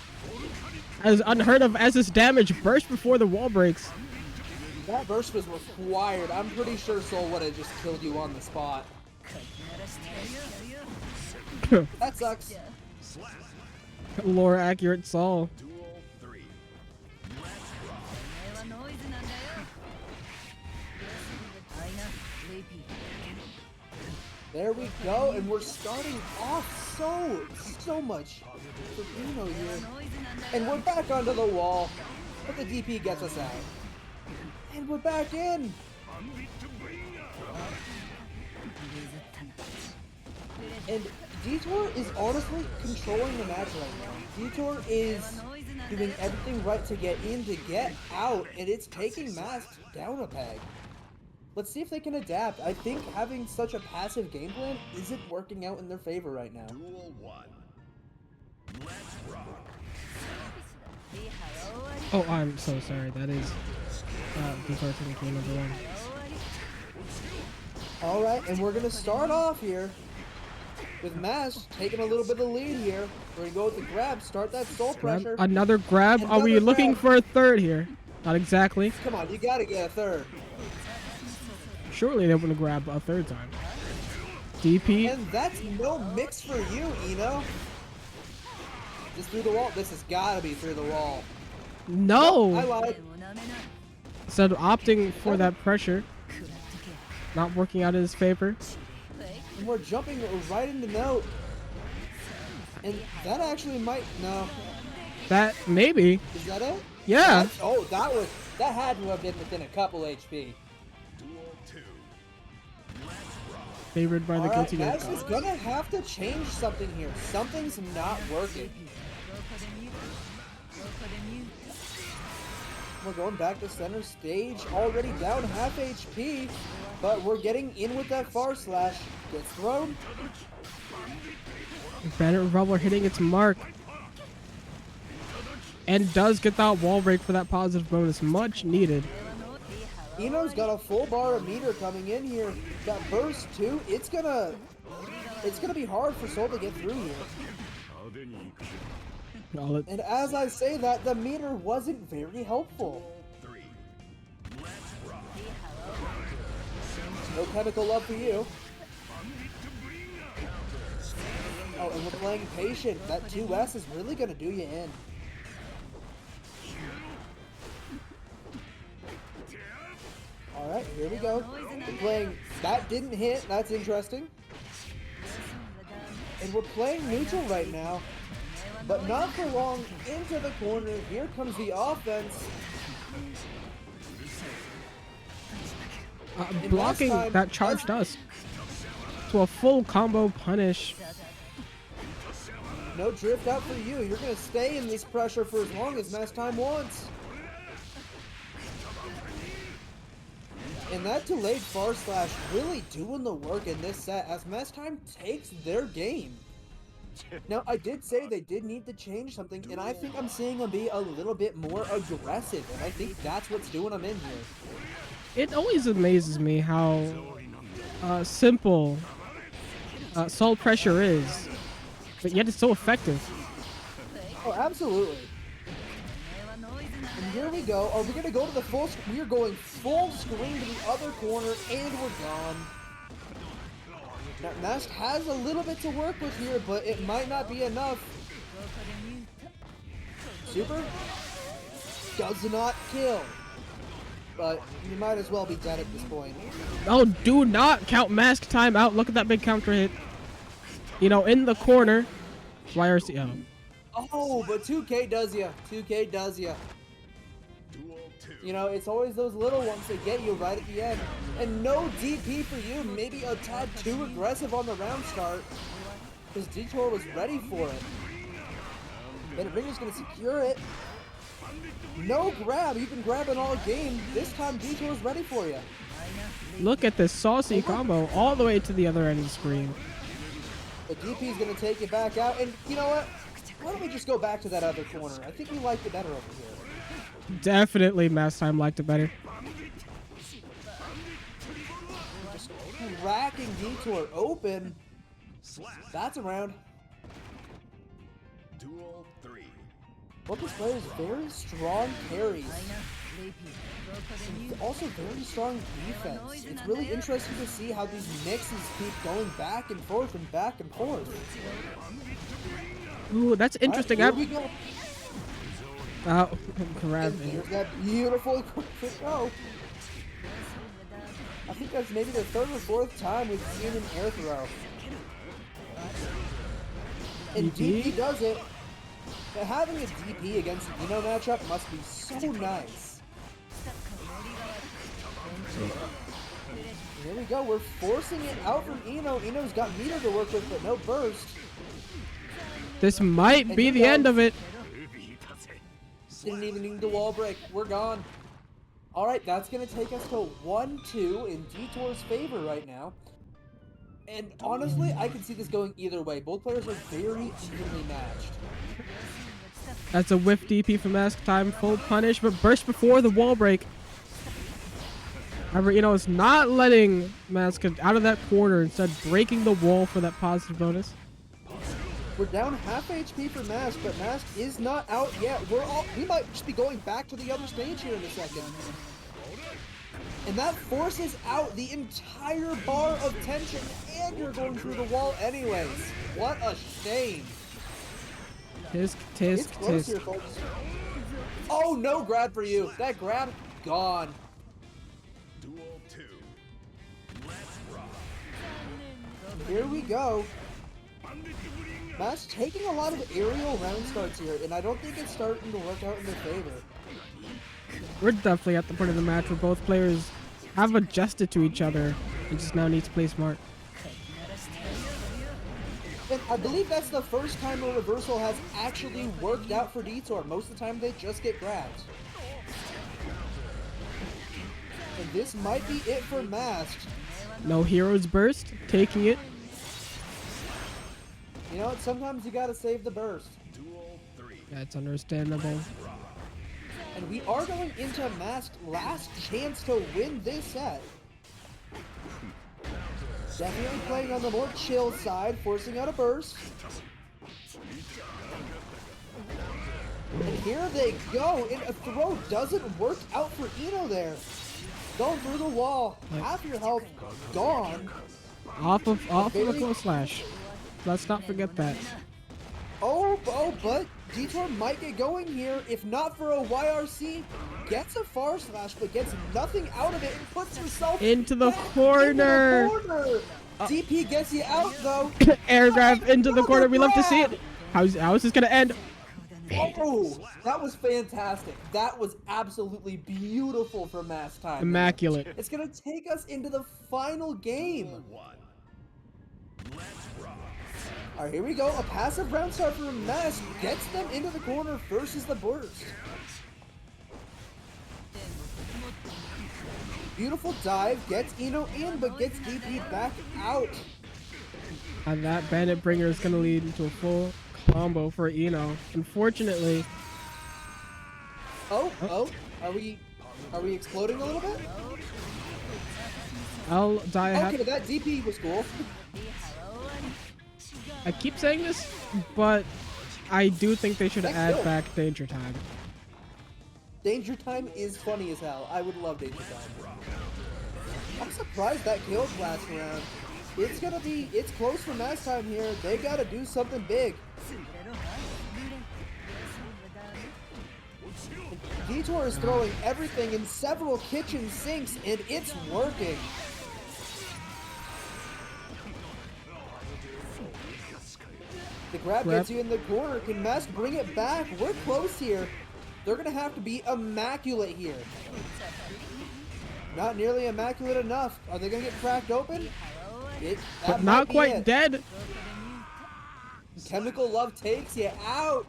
As unheard of as this damage burst before the wall breaks. That burst was required. I'm pretty sure Soul would have just killed you on the spot. That sucks. Lore accurate Saul. Duel 3. There we go, and we're starting off so much for Bruno here. And we're back onto the wall, but the DP gets us out. And we're back in! And Detour is honestly controlling the match right now. Detour is doing everything right to get in, to get out, and it's taking Mask down a peg. Let's see if they can adapt. I think having such a passive game plan isn't working out in their favor right now. Duel 1. Let's rock. Oh, I'm so sorry. That is Detour technically number 1. Alright, and we're going to start off here with Mask taking a little bit of lead here. We're going to go with the grab, start that soul pressure. Another grab. Are we Another looking grab. for a third here? Not exactly. Come on, you got to get a third. Surely they want to grab a third time. DP. And that's no mix for you, Eno. Just through the wall. This has got to be through the wall. No! I lied. Instead of opting for that pressure. Not working out in his favor. And we're jumping right into note. And that actually might... No. That, maybe. Is that it? Yeah. Oh, that had to have been within a couple HP. Duel 2. Favored by the Alright, guilty gear. Max is gonna have to change something here. Something's not working. We're going back to center stage, already down half HP, but we're getting in with that far slash. Gets thrown. Banner Reveler hitting its mark. And does get that wall break for that positive bonus. Much needed. Eno's got a full bar of meter coming in here. That burst too, it's gonna be hard for Soul to get through here. All it, And as I say that, the meter wasn't very helpful. 3. Let's rock. No chemical love for you. Oh, and we're playing patient. That 2S is really gonna do you in. Alright, here we go. We're playing... That didn't hit. That's interesting. And we're playing neutral right now. But not for long. Into the corner. Here comes the offense. And Blocking last time, that charge does. To a full combo punish. no drift out for you. You're gonna stay in this pressure for as long as Mass Time wants. And that delayed far slash really doing the work in this set as Mass Time takes their game. Now, I did say they did need to change something, and I think I'm seeing them be a little bit more aggressive, and I think that's what's doing them in here. It always amazes me how simple soul pressure is, but yet it's so effective. Oh, absolutely. And here we go. Are we going to go to the full... We are going full screen to the other corner, and we're gone. Now, Nast has a little bit to work with here, but it might not be enough. Super does not kill. But you might as well be dead at this point. Oh, do not count Mask Time out. Look at that big counter hit. You know, in the corner. YRC. Oh, but 2K does ya. 2K does ya. You know, it's always those little ones that get you right at the end. And no DP for you. Maybe a tad too aggressive on the round start. Because Detour was ready for it. Then Ringer's going to secure it. No grab. You've been grabbing all game. This time Detour's ready for you. Look at this saucy combo all the way to the other end of the screen. The DP's going to take it back out. And you know what? Why don't we just go back to that other corner? I think we liked it better over here. Definitely Mass Time liked it better. Just cracking Detour open. That's around. Duel 3. Both these players very strong carries. Also very strong defense. It's really interesting to see how these mixes keep going back and forth and back and forth. Ooh, that's interesting. Right, here we go. Oh, And grab here's that beautiful quick go. I think that's maybe the third or fourth time we've seen an air throw. And DP does it. But having a DP against the Eno matchup must be so nice. Here we go. We're forcing it out from Eno. Eno's got meter to work with, but no burst. This might be the end of it. Didn't even need the wall break. We're gone. All right, that's going to take us to 1-2 in Detour's favor right now. And honestly, I can see this going either way. Both players are very evenly matched. That's a whiff DP for Mask Time. Full punish, but burst before the wall break. However, you know, it's not letting Mask out of that corner, instead breaking the wall for that positive bonus. We're down half HP for Mask, but Mask is not out yet. We might just be going back to the other stage here in a second. And that forces out the entire bar of tension, and you're going through the wall anyways. What a shame. Tisk, tisk, It's close here, tisk. folks. Oh, no grab for you. That grab, gone. Duel 2. Let's rock. Here we go. Mask taking a lot of aerial round starts here, and I don't think it's starting to work out in their favor. We're definitely at the point of the match where both players have adjusted to each other and just now need to play smart. And I believe that's the first time a reversal has actually worked out for Detour. Most of the time they just get grabbed. And this might be it for Mask. No heroes burst, taking it. You know what? Sometimes you gotta save the burst. Duel 3. That's understandable. And we are going into Mask's last chance to win this set. Definitely playing on the more chill side, forcing out a burst. And here they go, and a throw doesn't work out for Eno there. Going through the wall, half your health gone. Off of a close slash. Let's not forget that. Oh, but Detour might get going here. If not for a YRC, gets a far slash, but gets nothing out of it and puts himself Into the back corner. into the corner. DP gets you out though. Air grab into the corner. We love to see it. How is this gonna end? Oh, that was fantastic. That was absolutely beautiful for mass time. Immaculate. It's gonna take us into the final game. One. Let's rock. All right, here we go. A passive round start for Mass gets them into the corner versus the burst. Beautiful dive, gets Ino in, but gets DP back out. And that Bandit Bringer is going to lead into a full combo for Ino. Unfortunately, Oh, are we exploding a little bit? I'll die a Okay, that DP was cool. I keep saying this, but I do think they should Next add build. back Danger Time. Danger Time is funny as hell. I would love Danger Time. I'm surprised that killed last round. It's close for mass time here. They gotta do something big. Detour is throwing everything in several kitchen sinks, and it's working. The grab gets you in the corner. Can Mask bring it back? We're close here. They're gonna have to be immaculate here. Not nearly immaculate enough. Are they gonna get cracked open? But not quite dead. Chemical Love takes you out.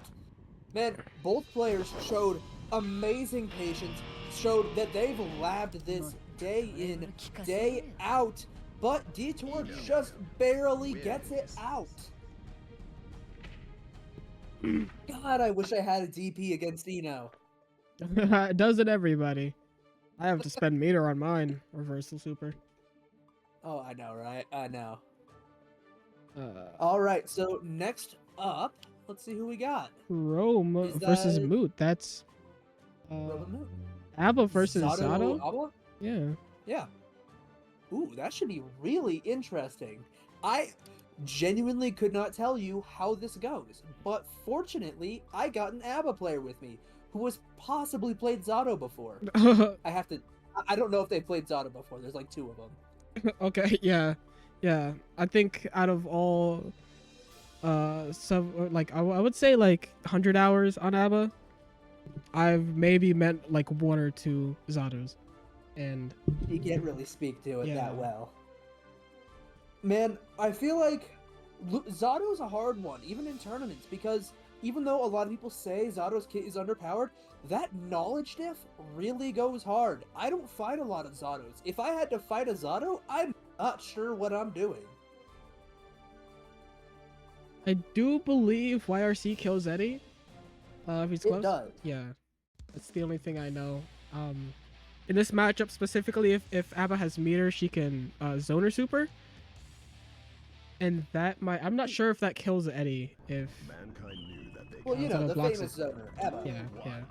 Man, both players showed amazing patience, showed that they've labbed this day in, day out, but Detour just barely gets it out. God, I wish I had a DP against Eno. Doesn't everybody? I have to spend meter on mine. Reversal super. Oh, I know, right? I know. Uh, All right, so next up, let's see who we got. Rome Is versus that- Moot. That's Roman Abba versus Zato Zato. Abba? Yeah. Yeah. Ooh, that should be really interesting. I genuinely could not tell you how this goes, but fortunately, I got an ABBA player with me who has possibly played Zato before. I don't know if they played Zato before. There's like 2 of them. Okay. Yeah. Yeah. I think out of all, like I would say like 100 hours on ABBA, I've maybe met like 1 or 2 Zatos, and You can't really speak to it Yeah. that well. Man, I feel like Zato is a hard one, even in tournaments, because even though a lot of people say Zato's kit is underpowered, that knowledge diff really goes hard. I don't fight a lot of Zatos. If I had to fight a Zato, I'm not sure what I'm doing. I do believe YRC kills Eddie. If he's close. It does. Yeah, that's the only thing I know. In this matchup specifically, if Abba has meter, she can zoner super, and that might. I'm not sure if that kills Eddie. If Mankind knew that they Well, you know, Zano the blocks famous it. zoner, Ebba. yeah, yeah.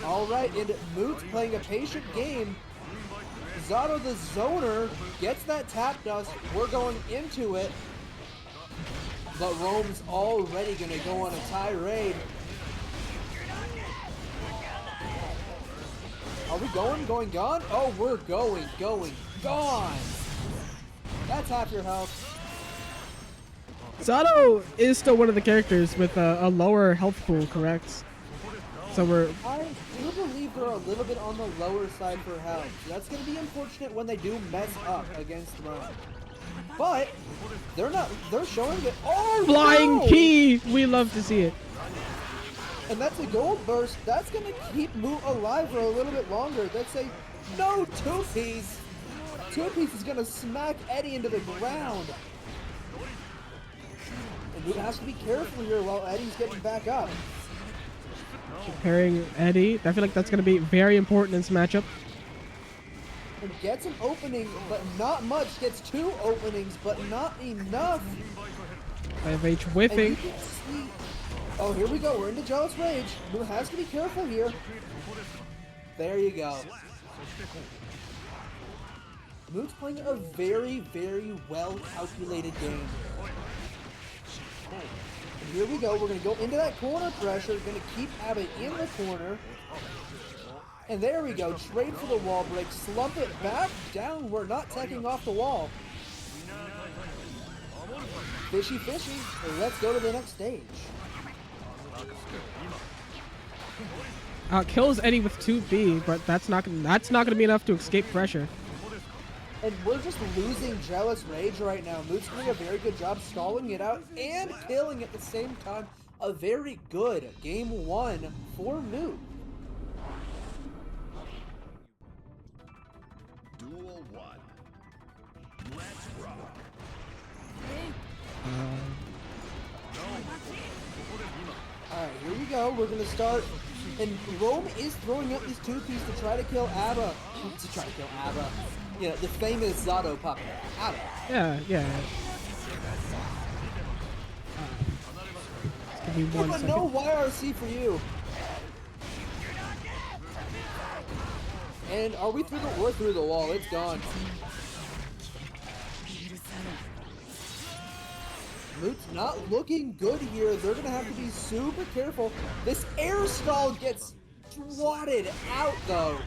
Alright, and Moot playing a patient game. Zato the zoner gets that tap dust. We're going into it. But Rome's already going to go on a tirade. Are we going, gone? Oh, we're going, gone. That's half your health. Zato is still one of the characters with a lower health pool, correct? So we're I do believe they're a little bit on the lower side for health. That's going to be unfortunate when they do mess up against Rome. But they're showing that. Oh, flying no! key. We love to see it. And that's a gold burst. That's going to keep Moot alive for a little bit longer. That's a no 2-piece. 2-piece is going to smack Eddie into the ground. And Moot has to be careful here while Eddie's getting back up. Preparing Eddie. I feel like that's going to be very important in this matchup. And gets an opening, but not much. Gets 2 openings, but not enough. 5H And whiffing. you can see. Oh, here we go. We're into Jealous Rage. Moot has to be careful here. There you go. Moot's playing a very, very well calculated game. And here we go. We're going to go into that corner pressure. Going to keep Abbott in the corner. And there we go. Trade for the wall break. Slump it back down. We're not taking off the wall. Fishy, fishy. Let's go to the next stage. Kills Eddie with 2B, but that's not gonna be enough to escape pressure. And we're just losing Jealous Rage right now. Moot's doing a very good job stalling it out and killing at the same time. A very good game 1 for Moot. Duel 1. Let's rock. Alright, here we go. We're gonna start. And Rome is throwing up these 2-piece to try to kill ABBA. To try to kill ABBA. You know, the famous Zato puppet. ABBA. Yeah. Give me one But second. no YRC for you. And are we through the? We're through the wall. It's gone. Moot's not looking good here. They're gonna have to be super careful. This air stall gets swatted out though.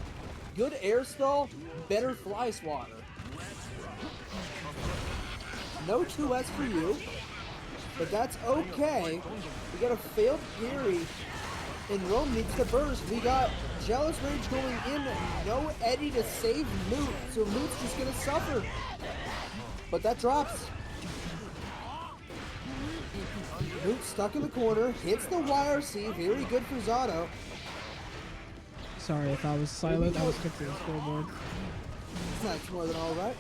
Good air stall, better fly swatter. No 2S for you, but that's okay. We got a failed parry, and Rome needs to burst. We got Jealous Rage going in, no Eddie to save Moot, so Moot's just gonna suffer. But that drops. Moot stuck in the corner, hits the YRC, very good for Zato. Sorry if I was silent. I was fixing the scoreboard. That's more than alright.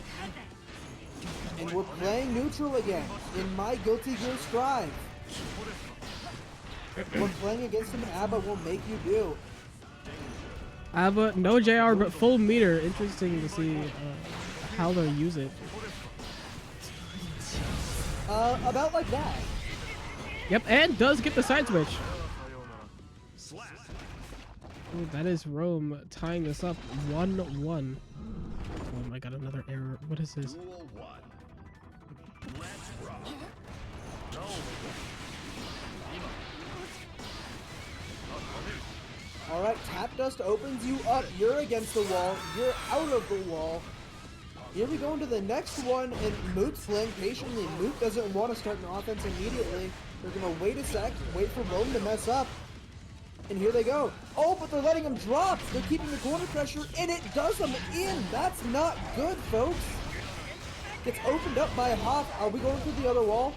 And we're playing neutral again in my Guilty Gear Strive. When playing against him, ABBA will make you do. ABBA, no JR, but full meter. Interesting to see how they'll use it. About like that. Yep, and does get the side switch. Ooh, that is Rome tying this up 1-1. Oh my god, another error. What is this? Duel 1. Let's rock. Alright, Tap Dust opens you up. You're against the wall. You're out of the wall. Here we go into the next one, and Moot's playing patiently. Moot doesn't want to start an offense immediately. They're going to wait a sec, wait for Rome to mess up. And here they go. Oh, but they're letting him drop. They're keeping the corner pressure, and it does them in. That's not good, folks. Gets opened up by Hop. Are we going through the other wall?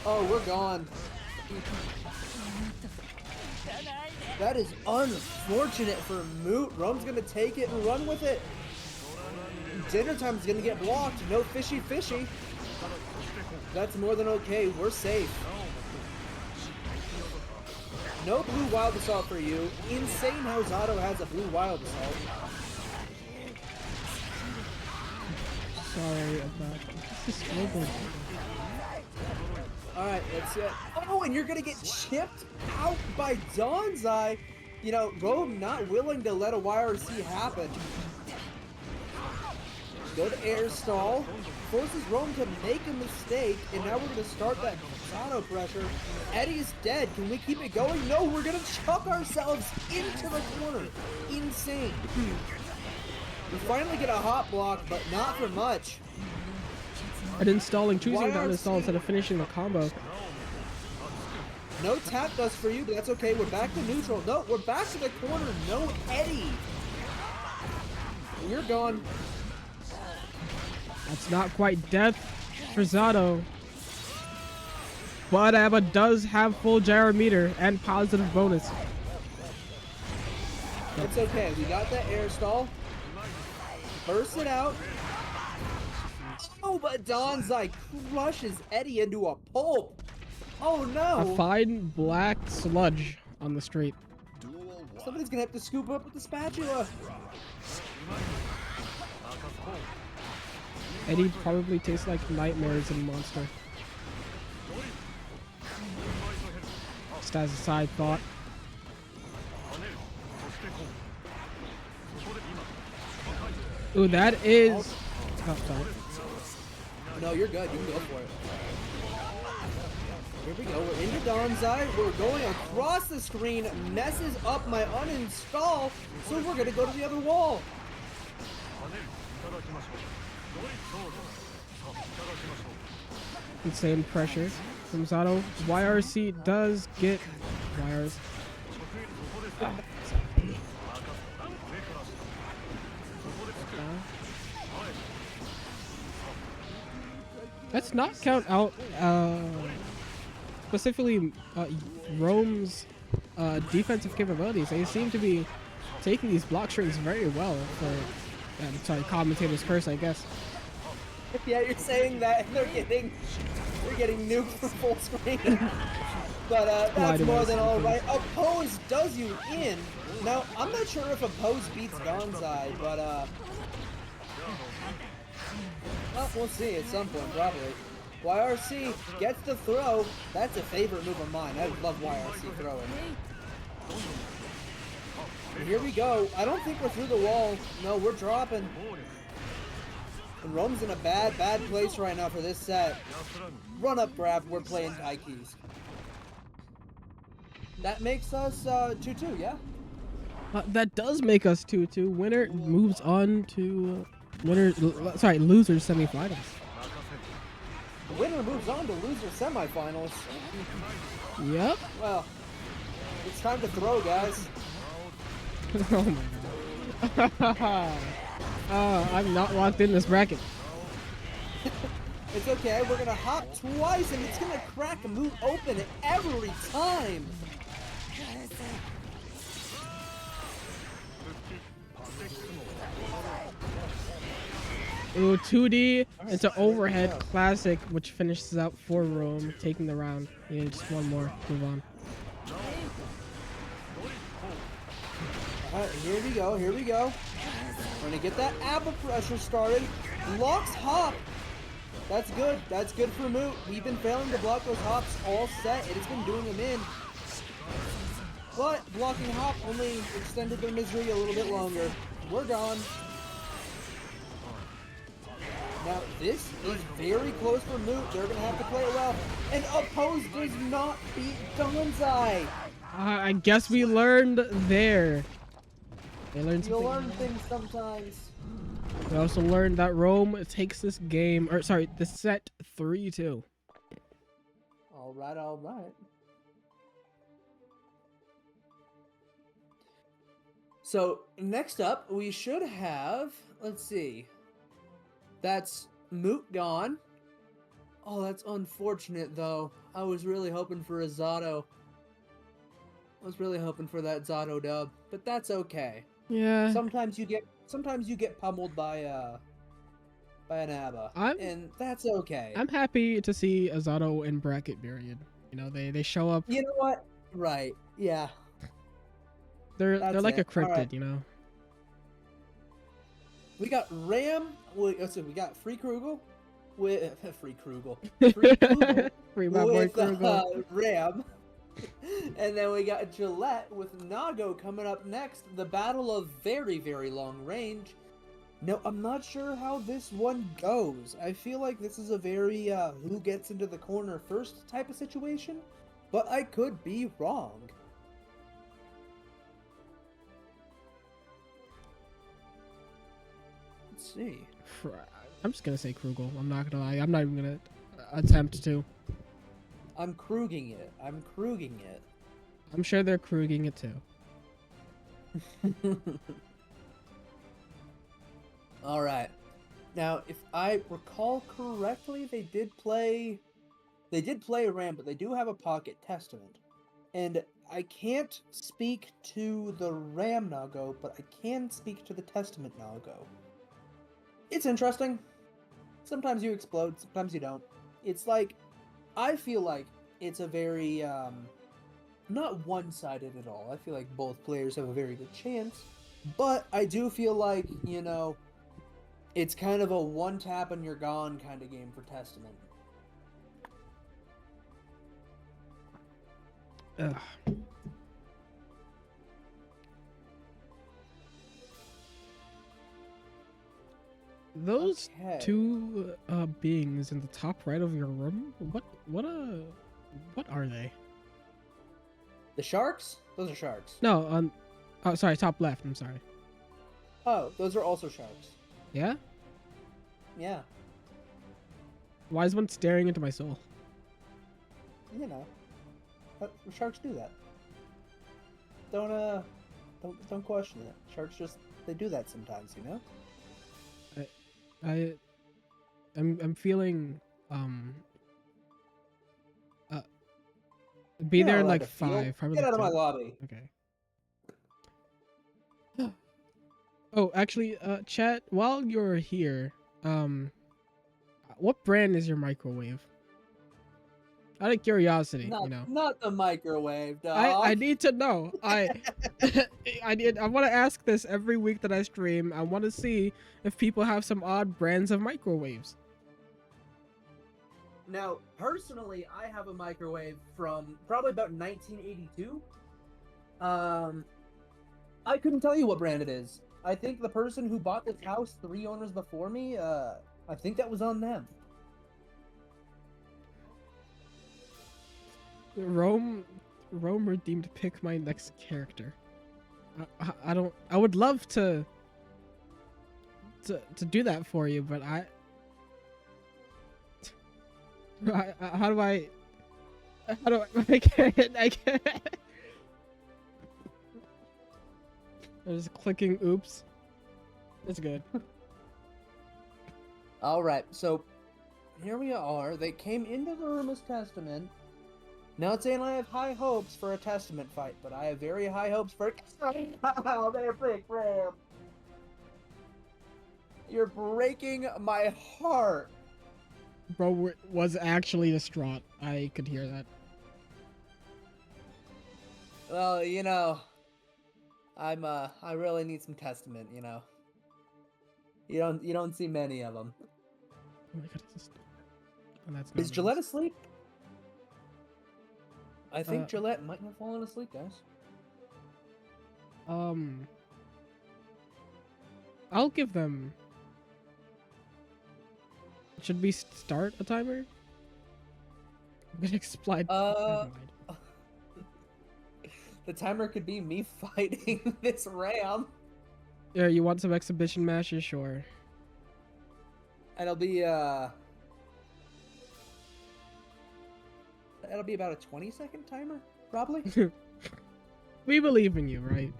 Oh, we're gone. That is unfortunate for Moot. Rome's going to take it and run with it. Dinner time's going to get blocked. No fishy fishy. That's more than okay. We're safe. No blue wild assault for you. Insane how Zato has a blue wild assault. Sorry about this. Is scoreboard. Alright, let's see. Oh, and you're gonna get chipped out by Dawn's Eye. You know, Rome not willing to let a YRC happen. Good air stall. Forces Rome to make a mistake, and now we're gonna start that Zato pressure. Eddie's dead. Can we keep it going? No, we're gonna chuck ourselves into the corner. Insane. We finally get a hot block, but not for much. And installing, choosing to uninstall instead of finishing the combo. No tap dust for you, but that's okay. We're back to neutral. No, we're back to the corner. No Eddie. You're gone. That's not quite death for Zato. But ABBA does have full gyro meter and positive bonus. It's okay. We got that air stall. Burst it out. Oh, but Donzai crushes Eddie into a pulp. Oh no. A fine black sludge on the street. Somebody's gonna have to scoop up with the spatula. Eddie probably tastes like nightmares in Monster. Just as a side thought. Ooh, that is... Oh, sorry. No, you're good. You can go for it. Here we go. We're into Dawn's Eye. We're going across the screen. Messes up my uninstall. So we're going to go to the other wall. Insane pressure from Zato. YRC does get YRs. Let's not count out specifically Rome's defensive capabilities. They seem to be taking these block strings very well for, sorry, commentator's curse, I guess. Yeah, you're saying that they're getting nuked for full screen. But that's more than all right. Oppose does you in. Now, I'm not sure if Oppose beats Gonzai, but well, we'll see at some point, probably. YRC gets the throw. That's a favorite move of mine. I love YRC throwing. And here we go. I don't think we're through the wall. No, we're dropping. And Rome's in a bad place right now for this set. Run up grab, we're playing high keys. That makes us 2-2, yeah? That does make us 2-2. Winner moves on to losers semifinals. The winner moves on to loser semifinals. Yep. Well, it's time to throw, guys. Oh my god. I'm not locked in this bracket. It's okay, we're gonna hop twice and it's gonna crack a move open every time. Ooh, 2D into overhead classic, which finishes out for Rome, taking the round. Yeah, just one more, move on. Alright, here we go, here we go. We're gonna get that apple pressure started. Blocks hop. That's good for Moot. We've been failing to block those hops all set. It has been doing them in. But blocking hop only extended their misery a little bit longer. We're gone. Now this is very close for Moot. They're gonna have to play it well. And Oppose does not beat Gonzai. I guess we learned there. They learned something. You learn things sometimes. We also learned that Rome takes this game, or sorry, the set 3-2. All right, all right. So next up, we should have, let's see, that's Moot gone. Oh, that's unfortunate though. I was really hoping for a Zato. I was really hoping for that Zato dub, but that's okay. Yeah. Sometimes you get pummeled by an ABBA, and that's okay. I'm happy to see a Zato in bracket period. You know, they show up. You know what? Right. Yeah. They're like a cryptid, right. you know. We got Ram. Let's see. We got Free Krugel with Free Krugel. Free my boy with Krugel. Ram. And then we got Gillette with Nago coming up next. The battle of very, very long range. No, I'm not sure how this one goes. I feel like this is a very who gets into the corner first type of situation, but I could be wrong. Let's see. I'm just gonna say Krugel. I'm not gonna lie. I'm not even gonna attempt to. I'm Kruging it. I'm Kruging it. I'm sure they're Kruging it too. All right. Now, if I recall correctly, they did play Ram, but they do have a Pocket Testament. And I can't speak to the Ram Nago, but I can speak to the Testament Nago. It's interesting. Sometimes you explode, sometimes you don't. It's like, I feel like it's a very, not one-sided at all. I feel like both players have a very good chance. But I do feel like, you know, it's kind of a one tap and you're gone kind of game for Testament. Ugh. Those two beings in the top right of your room, what are they? The sharks? Those are sharks. No, oh sorry, top left, I'm sorry. Oh, those are also sharks. Yeah? Yeah. Why is one staring into my soul? You know, sharks do that. Don't question it. Sharks just they do that sometimes, you know. I'm feeling be there in like 5, probably Get like out of my 10. lobby. Okay. Oh, actually, chat, while you're here, what brand is your microwave? Out of curiosity, Not, you know. not the microwave, dog. I need to know. I want to ask this every week that I stream. I want to see if people have some odd brands of microwaves. Now, personally, I have a microwave from probably about 1982. I couldn't tell you what brand it is. I think the person who bought this house 3 owners before me, I think that was on them. Rome redeemed pick my next character. I don't. I would love to do that for you, but how do I I can't. I'm just clicking oops. It's good. Alright, so here we are. They came into the room as Testament. Not saying I have high hopes for a Testament fight, but I have very high hopes for Oh, they're big, Ram. You're breaking my heart. Bro was actually distraught. I could hear that. Well, you know, I really need some Testament, you know. You don't see many of them. Oh my god, it's just... And that's not Is Gillette nice. asleep? I think Gillette might have fallen asleep, guys. I'll give them... Should we start a timer? I'm gonna explode. Never mind. The timer could be me fighting this ram. Yeah, you want some exhibition matches? Sure. And it'll be that'll be about a 20-second timer, probably. We believe in you, right?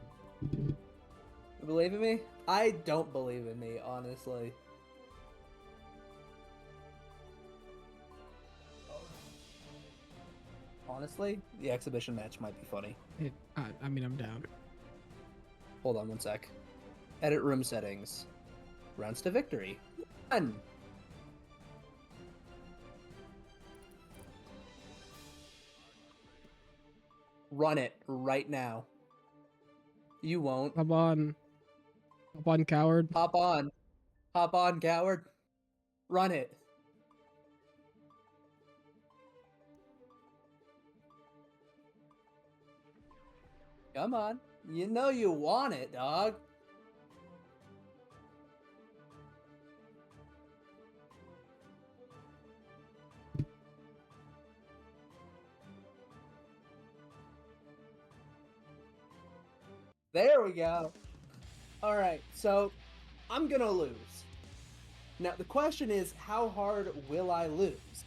You believe in me? I don't believe in me, honestly. Honestly, the exhibition match might be funny. I mean, I'm down. Hold on one sec. Edit room settings. Rounds to victory. 1. Run it right now. You won't. Hop on. Hop on, coward. Hop on. Hop on, coward. Run it. Come on. You know you want it, dog. There we go. Alright, so I'm gonna lose. Now, the question is, how hard will I lose?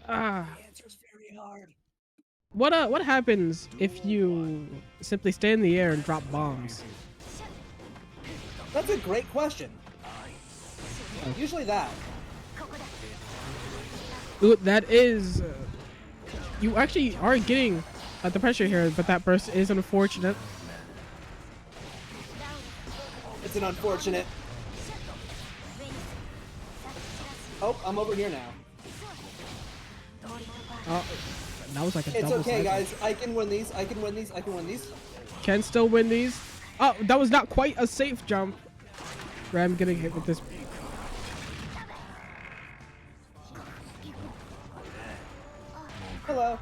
Ah. The answer is very hard. What happens if you simply stay in the air and drop bombs? That's a great question. Usually that. Ooh, that is... you actually are getting the pressure here, but that burst is unfortunate. It's an unfortunate. Oh, I'm over here now. That was like a It's double okay, sniper. guys. I can win these. I can win these. I can win these. Can still win these. Oh, that was not quite a safe jump. Ram getting hit with this. Hello.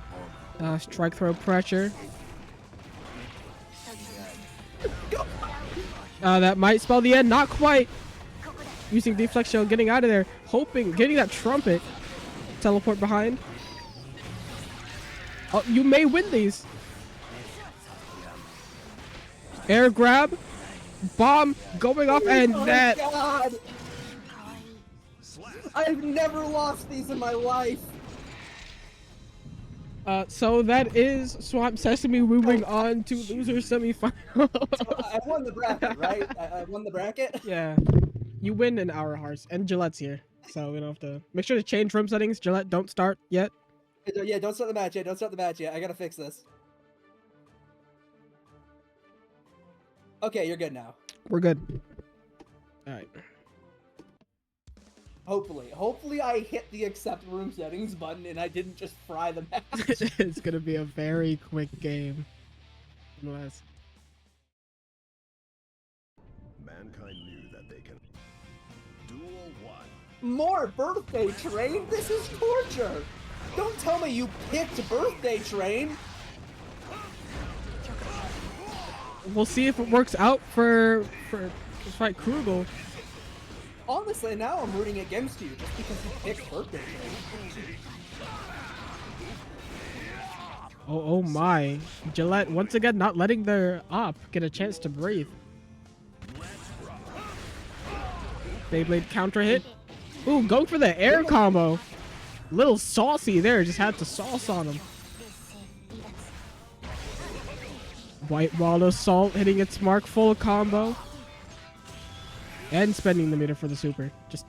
Strike throw pressure. That might spell the end. Not quite. Using deflect shell, getting out of there. Hoping, getting that trumpet. Teleport behind. Oh, you may win these. Air grab. Bomb going off, and Oh my that. God. I've never lost these in my life. So that is Swamp Sesame moving on to loser semifinal. I won the bracket, right? I won the bracket. Yeah, you win an hour hearts, and Gillette's here, so we don't have to make sure to change room settings. Gillette, don't start yet. Yeah, don't start the match yet. Don't start the match yet. I gotta fix this. Okay, you're good now. We're good. All right. Hopefully I hit the accept room settings button and I didn't just fry the match. It's gonna be a very quick game. Unless Mankind knew that they can. Duel 1. More birthday train? This is torture. Don't tell me you picked birthday train. we'll see if it works out for fight Krugel. Honestly, now I'm rooting against you just because you picked birthday train. Oh my. Gillette once again not letting their op get a chance to breathe. Beyblade counter hit. Ooh, going for the air combo. Little saucy there, just had to sauce on him. White wall assault hitting its mark, full combo. And spending the meter for the super. Just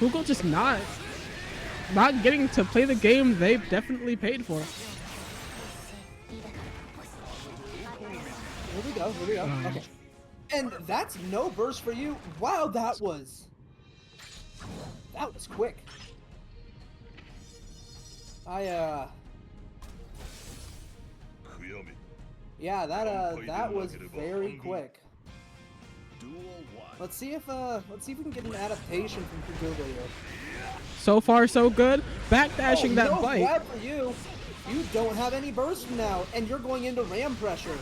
Google just not getting to play the game they've definitely paid for. Here we go. Okay. And that's no burst for you. Wow, that was quick. Yeah, that was very quick. Duel 1. Let's see if we can get an adaptation from Google here. So far, so good. Backdashing that no, bite. Bad for you. You don't have any burst now, and you're going into ram pressure.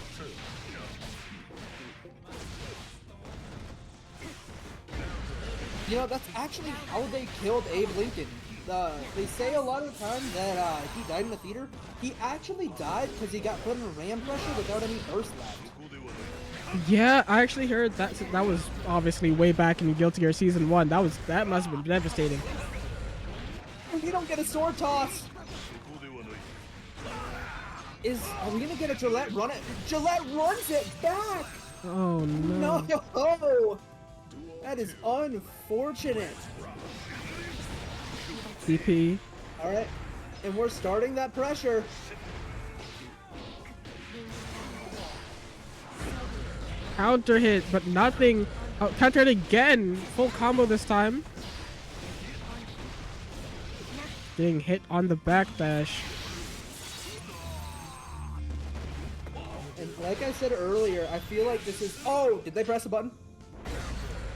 You know, that's actually how they killed Abe Lincoln. They say a lot of the time that he died in the theater. He actually died because he got put in ram pressure without any burst left. Yeah, I actually heard that was obviously way back in Guilty Gear Season 1. That must have been devastating. You don't get a sword toss. Are we gonna get a Gillette run it? Gillette runs it back. Oh no. No. That is unfortunate. CP. All right, and we're starting that pressure. Counter hit, but nothing. Oh, counter hit again. Full combo this time. Getting hit on the backdash. And like I said earlier, I feel like this is... Oh, did they press a button?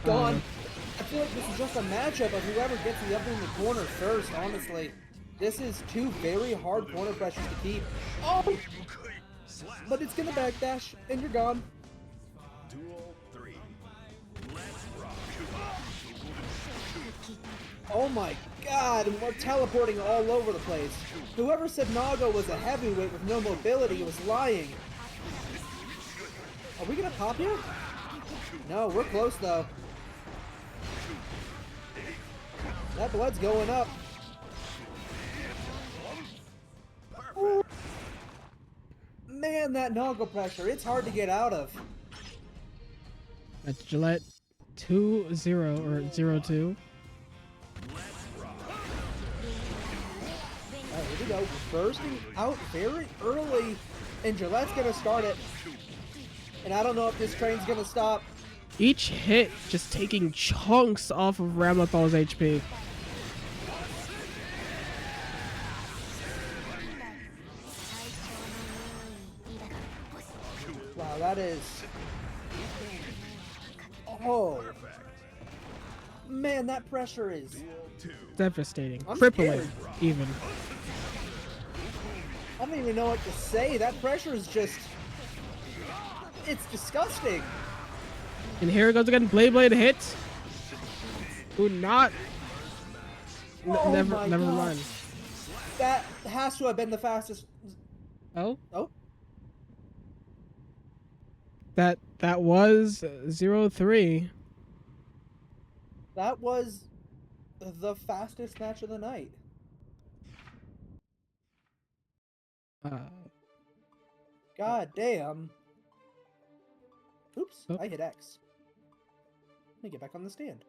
Gone. I feel like this is just a matchup of whoever gets the up in the corner first, honestly. This is two very hard corner pressures to keep. Oh! But it's gonna backdash, and you're gone. Duel 3. Let's rock. Oh my god, and we're teleporting all over the place. Whoever said Naga was a heavyweight with no mobility was lying. Are we gonna pop here? No, we're close though. That blood's going up. Ooh. Man, that Naga pressure, it's hard to get out of. That's Gillette 2-0 or 0-2. Alright, here we go. Bursting out very early, and Gillette's gonna start it. And I don't know if this train's gonna stop. Each hit just taking chunks off of Ramlethal's HP. Wow, that is... Oh. Man, that pressure is... Devastating. I'm Crippling, scared. even. I don't even know what to say. That pressure is just... It's disgusting. And here it goes again. Blade hits. Ooh, not. Oh Never my mind. God. That has to have been the fastest... Oh? Oh? That was 0-3. That was the fastest match of the night. God damn. Oops, Oh. I hit X. Let me get back on the stand.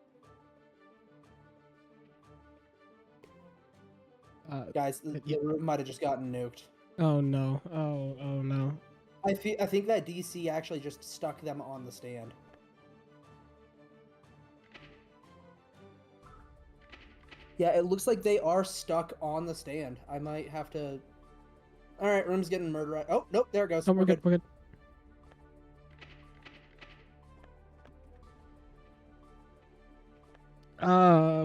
Guys, the room might have just gotten nuked. Oh no. Oh no. I think that DC actually just stuck them on the stand. Yeah, it looks like they are stuck on the stand. I might have to... Alright, room's getting murdered. Oh, nope, there it goes. Oh, we're good. We're good.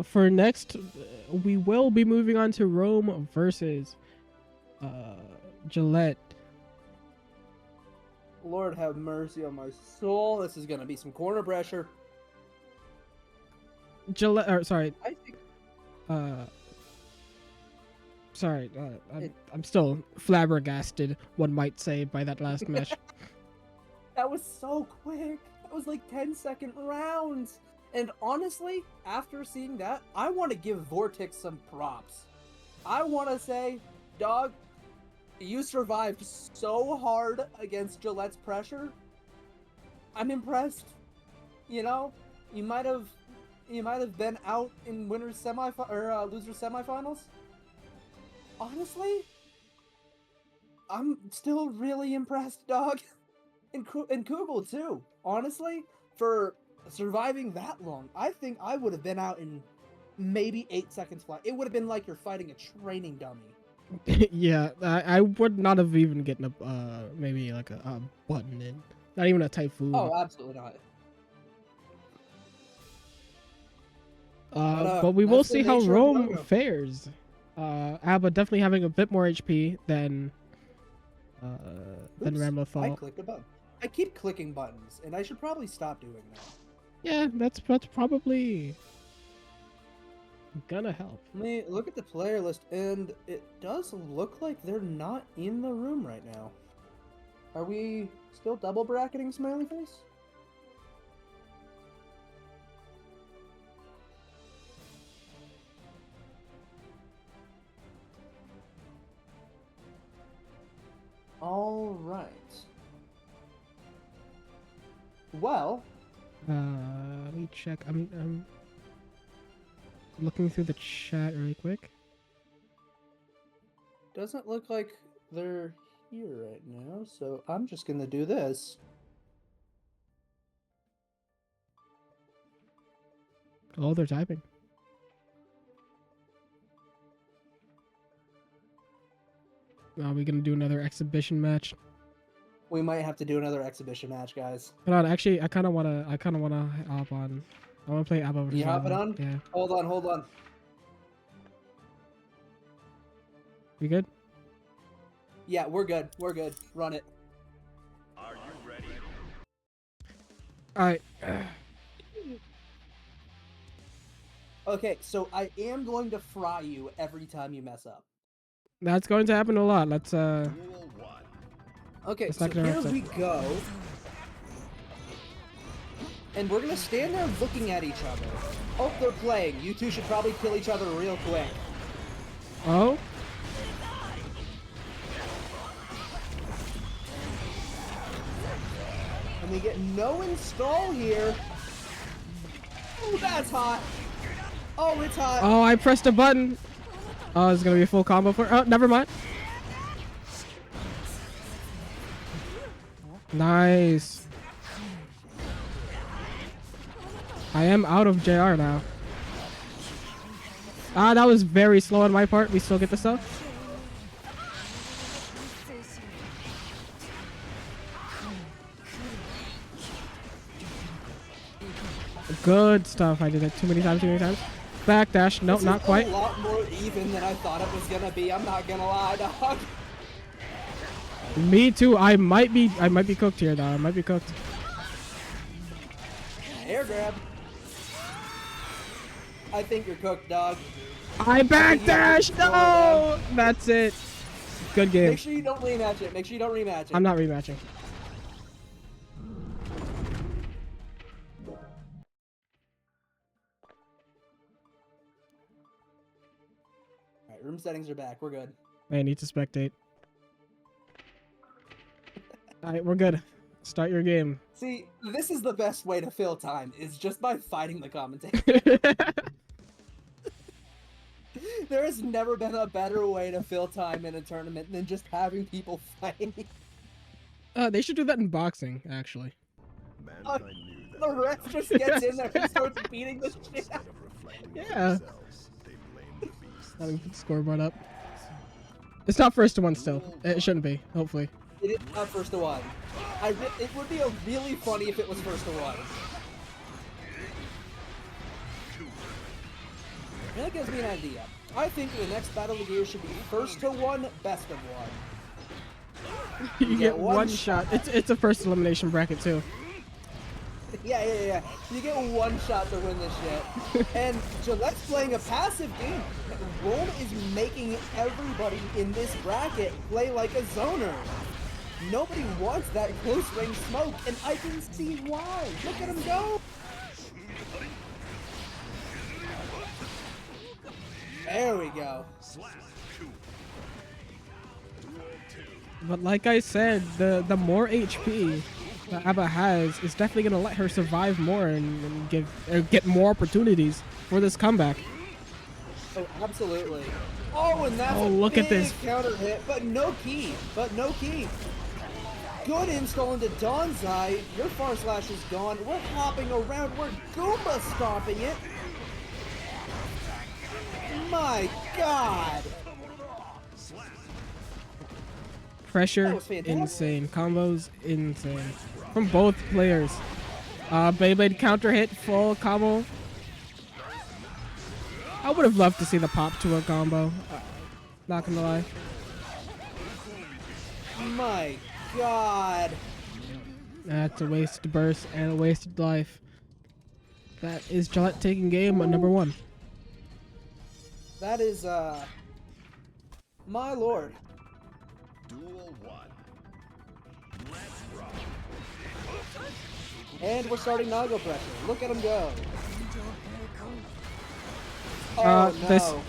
For next, we will be moving on to Rome versus Gillette. Lord have mercy on my soul. This is gonna be some corner pressure. Gillette, or sorry, I think sorry, I'm still flabbergasted, one might say, by that last match. that was so quick. That was like 10-second rounds. And honestly, after seeing that, I want to give Vortex some props. I want to say, dog, you survived so hard against Gillette's pressure. I'm impressed. You know, you might have been out in losers semifinals. Honestly, I'm still really impressed, dog. And Kugel too. Honestly, for surviving that long, I think I would have been out in maybe 8 seconds flat. It would have been like you're fighting a training dummy. Yeah, I would not have even gotten a maybe like a button in, not even a typhoon. Oh, absolutely not. But we will that's the see how nature of Rome Logo. fares. Abba definitely having a bit more HP than Ramlo I thought. clicked a button. I keep clicking buttons, and I should probably stop doing that. Yeah, that's probably gonna help. I mean, look at the player list, and it does look like they're not in the room right now. Are we still double bracketing Smiley Face? All right. Well, Let me check. I'm looking through the chat really quick. doesn't look like they're here right now, so I'm just gonna do this. Oh, they're typing. Are we gonna do another exhibition match? We might have to do another exhibition match, guys. Hold on, actually, I kind of wanna hop on. I wanna play Abba versus You hopping Ramlo. on? Yeah. Hold on. We good? Yeah, we're good. We're good. Run it. Are you ready? All right. Okay, so I am going to fry you every time you mess up. That's going to happen a lot. Let's Duel 1. Okay, Let's so not get here upset. we go. And we're gonna stand there looking at each other. Oh, they're playing. You two should probably kill each other real quick. Oh. And we get no install here. Oh, that's hot. Oh, it's hot. Oh, I pressed a button. Oh, it's gonna be a full combo for. Oh, never mind. Nice. I am out of JR now. Ah, that was very slow on my part. We still get the stuff. Good stuff. I did it too many times. Backdash. Nope, This not is quite. a lot more even than I thought it was gonna be. I'm not gonna lie, dog. Me too. I might be cooked here, though. I might be cooked. Air grab. I think you're cooked, dog. I backdash. No, that's it. Good game. Make sure you don't rematch it. Make sure you don't rematch it. I'm not rematching. room settings are back. We're good. I need to spectate. Alright, we're good. Start your game. See, this is the best way to fill time, is just by fighting the commentator. There has never been a better way to fill time in a tournament than just having people fight. They should do that in boxing, actually. Mankind knew that The ref just gets in there and starts beating the shit instead out. of reflecting on Yeah. themselves, they blamed the beasts. Let me put the scoreboard up. It's not first to one still. It shouldn't be, hopefully. It is not first to one. It would be really funny if it was first to one. That gives me an idea. I think the next Battle of the Year should be first to one, best of one. You get one one shot. It's a first elimination bracket too. Yeah. You get one shot to win this shit. And Gillette's playing a passive game. Rome is making everybody in this bracket play like a zoner. Nobody wants that close range smoke, and I can see why. Look at him go. There we go. But like I said, the more HP that Abba has is definitely gonna let her survive more and get more opportunities for this comeback. Oh, absolutely. Oh, and that's Oh, a look big at this. counter hit, but no key. Good install into Dawn's Eye. Your Far Slash is gone. We're hopping around. We're Goomba stomping it. My God. Pressure, That was fantastic. insane. Combos, insane. From both players. Beyblade counter hit, full combo. I would have loved to see the pop to a combo. Not gonna lie. My God. That's a wasted burst and a wasted life. That is Gillette taking game number 1. That is, my lord. Duel 1. Let's rock. And we're starting Nago pressure. Look at him go. Oh, this- no.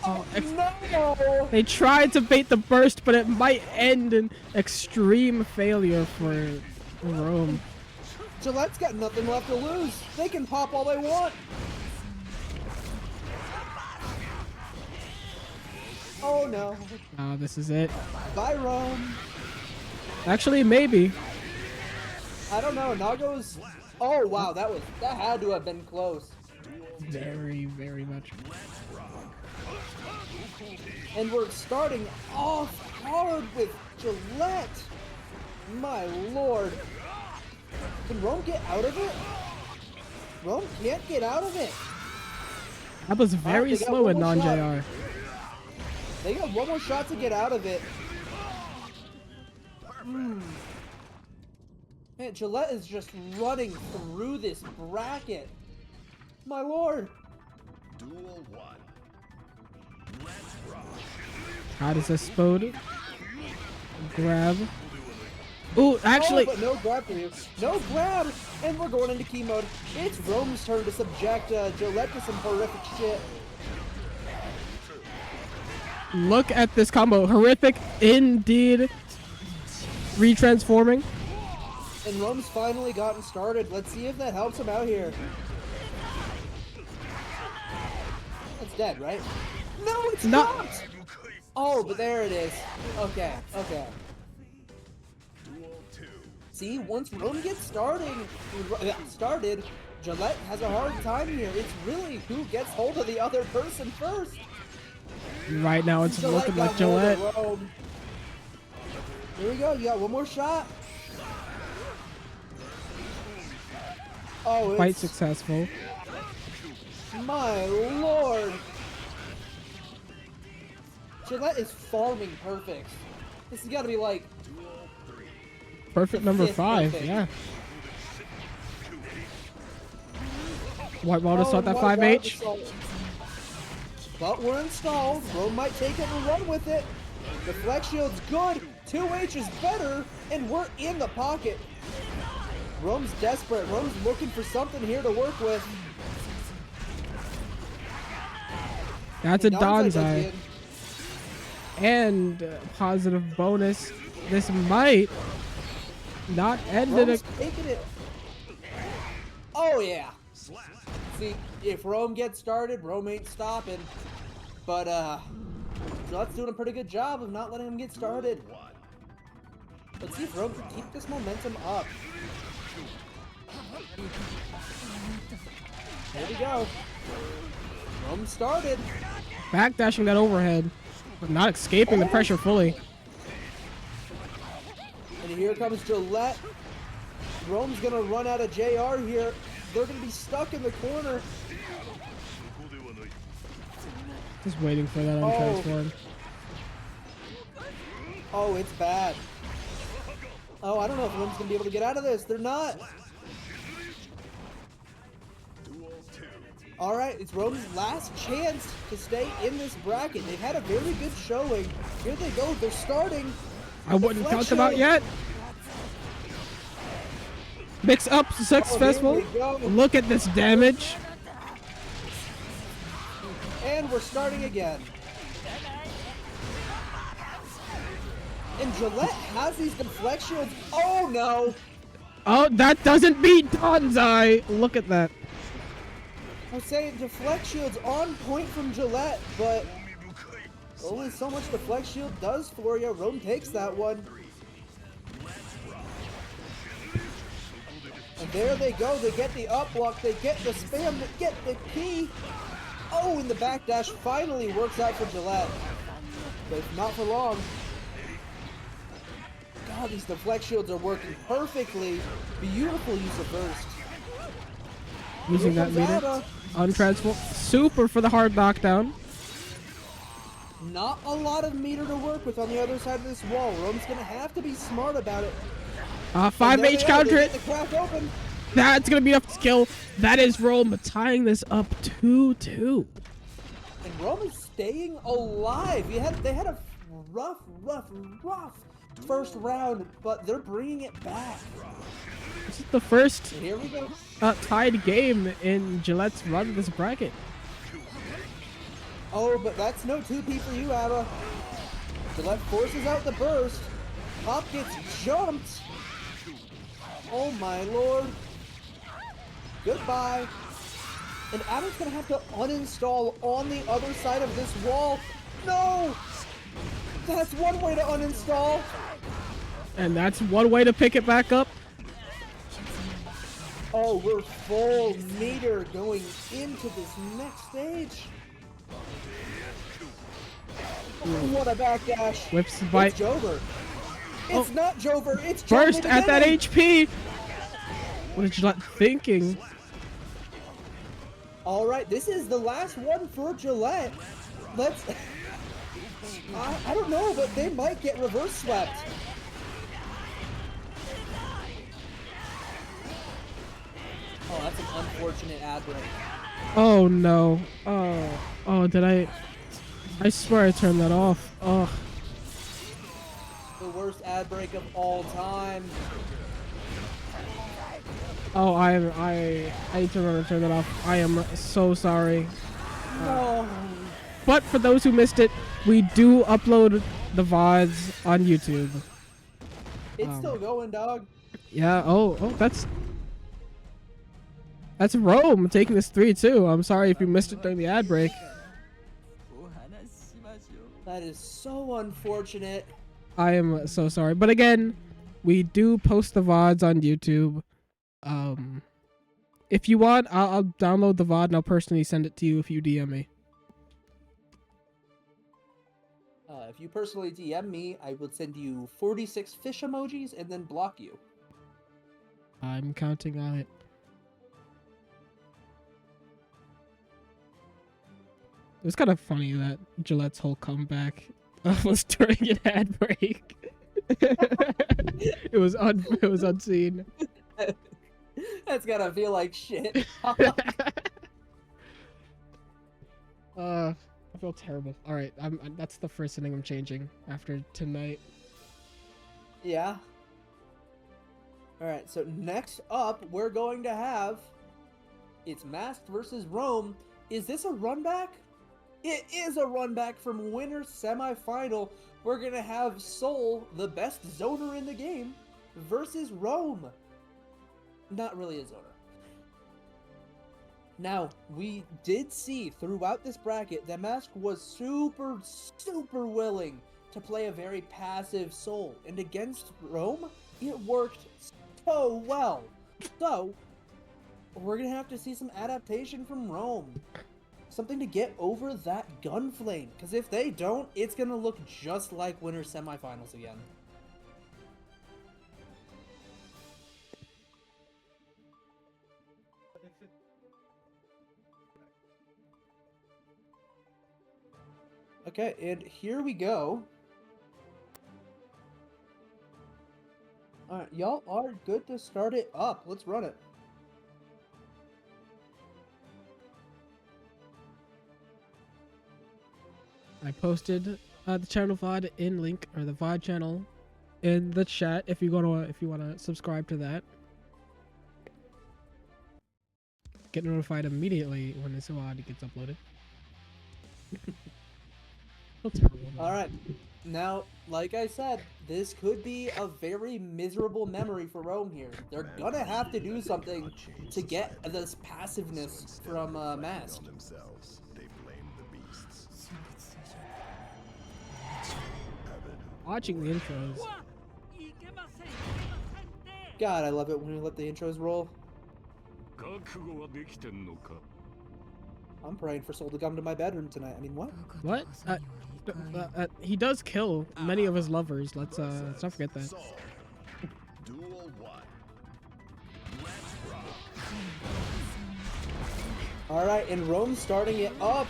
Oh, No! they tried to bait the burst, but it might end in extreme failure for Rome. Gillette's got nothing left to lose. They can pop all they want. Oh no. Oh, this is it. Bye, Rome. Actually, maybe. I don't know. Nago's. Oh wow, that had to have been close. Very, very much. And we're starting off hard with Gillette. My lord. Can Rome get out of it? Rome can't get out of it. That was very they got slow one in more shot. non-JR. They got one more shot to get out of it. Man, Gillette is just running through this bracket. My lord. Duel 1. Let's rock. How does this spode? Grab. Ooh, actually, Oh, but no grab for you. No grab! And we're going into key mode. It's Rome's turn to subject Gillette to some horrific shit. look at this combo. Horrific indeed. Retransforming. And Rome's finally gotten started. Let's see if that helps him out here. It's dead, right? No, it's Not- not! Oh, but there it is. Okay. Duel 2. See, once Rome gets started, Gillette has a hard time here. It's really who gets hold of the other person first. Right now, it's looking like got hold of Gillette. Rome. Here we go. You got one more shot. Oh, Quite it's successful. my lord. Gillette is farming perfect. This has got to be like Perfect number Fifth 5. perfect. Yeah. White ball to start that my God, 5H. assault. But we're installed. Rome might take it and run with it. The flex shield's good. 2H is better, and we're in the pocket. Rome's desperate. Rome's looking for something here to work with. That's a Don's Donzai. And positive bonus. This might not end in a... Rome's taking it. Oh yeah. See, if Rome gets started, Rome ain't stopping. But Gillette's doing a pretty good job of not letting him get started. Let's see if Rome can keep this momentum up. There we go. Rome started. Backdashing that overhead, but not escaping the pressure fully. And here comes Gillette. Rome's gonna run out of JR here. They're gonna be stuck in the corner. Just waiting for that untransform. Oh, it's bad. Oh, I don't know if Rome's gonna be able to get out of this. They're not. All right, it's Rome's last chance to stay in this bracket. They've had a very good showing. Here they go. They're starting. I wouldn't count them out yet. Mix up successful. Look at this damage. And we're starting again. And Gillette has these deflect shields. Oh no! Oh, that doesn't beat Donzai. Look at that. I was saying deflect shields on point from Gillette, but only so much deflect shield does for you. Rome takes that one. And there they go. They get the up block. They get the spam. They get the key. Oh, and the backdash finally works out for Gillette. But not for long. God, these deflect shields are working perfectly. Beautiful use of burst. Using that meter. Untransform. Super for the hard knockdown. Not a lot of meter to work with on the other side of this wall. Rome's going to have to be smart about it. 5H counter it. The crack open. That's going to be enough to kill. That is Rome tying this up 2-2. And Rome is staying alive. They had a rough first round, but they're bringing it back. This is the first Here we go. tied game in Gillette's run of this bracket. Oh, but that's no 2P for you, Abba. Gillette forces out the burst. Pop gets jumped. Oh my lord. Goodbye. And Abba's gonna have to uninstall on the other side of this wall. No! That's one way to uninstall. And that's one way to pick it back up. Oh, we're full meter going into this next stage. What a backdash. Whips the bite. It's Jover. It's not Jover. It's Jover. Burst at that HP. What is Gillette thinking? All right, this is the last one for Gillette. Let's... I don't know, but they might get reverse swept. Oh, that's an unfortunate ad break. Oh no. Oh, did I swear I turned that off. Oh. The worst ad break of all time. Oh, I need to remember to turn that off. I am so sorry. No. But for those who missed it, we do upload the VODs on YouTube. It's still going, dog. Yeah, oh, that's Rome taking this 3-2. I'm sorry if you missed it during the ad break. That is so unfortunate. I am so sorry. But again, we do post the VODs on YouTube. If you want, I'll download the VOD and I'll personally send it to you if you DM me. If you personally DM me, I will send you 46 fish emojis and then block you. I'm counting on it. It was kind of funny that Gillette's whole comeback was during an ad break. It was unseen. That's gotta feel like shit. I feel terrible. All right, that's the first thing I'm changing after tonight. Yeah. All right. So next up, we're going to have it's Masked versus Rome. Is this a run back? It is a run back from winner semifinal. We're going to have Soul, the best zoner in the game, versus Rome. Not really a zoner. Now, we did see throughout this bracket that Mask was super willing to play a very passive Soul. And against Rome, it worked so well. So, we're going to have to see some adaptation from Rome. Something to get over that gun flame. Because if they don't, it's going to look just like winter semifinals again. Okay, and here we go. Alright, y'all are good to start it up. Let's run it. I posted the channel VOD in link, or the VOD channel in the chat if you wanna subscribe to that. Get notified immediately when this VOD gets uploaded. Alright, now, like I said, this could be a very miserable memory for Rome here. They're gonna have to do something to get this passiveness from Mask. Themselves, they blame the beasts. Watching the intros. God, I love it when we let the intros roll. I'm praying for Soul to come to my bedroom tonight. I mean, what? What? He does kill many of his lovers. Let's not forget that. Duel 1. Let's rock. Alright, and Rome's starting it up.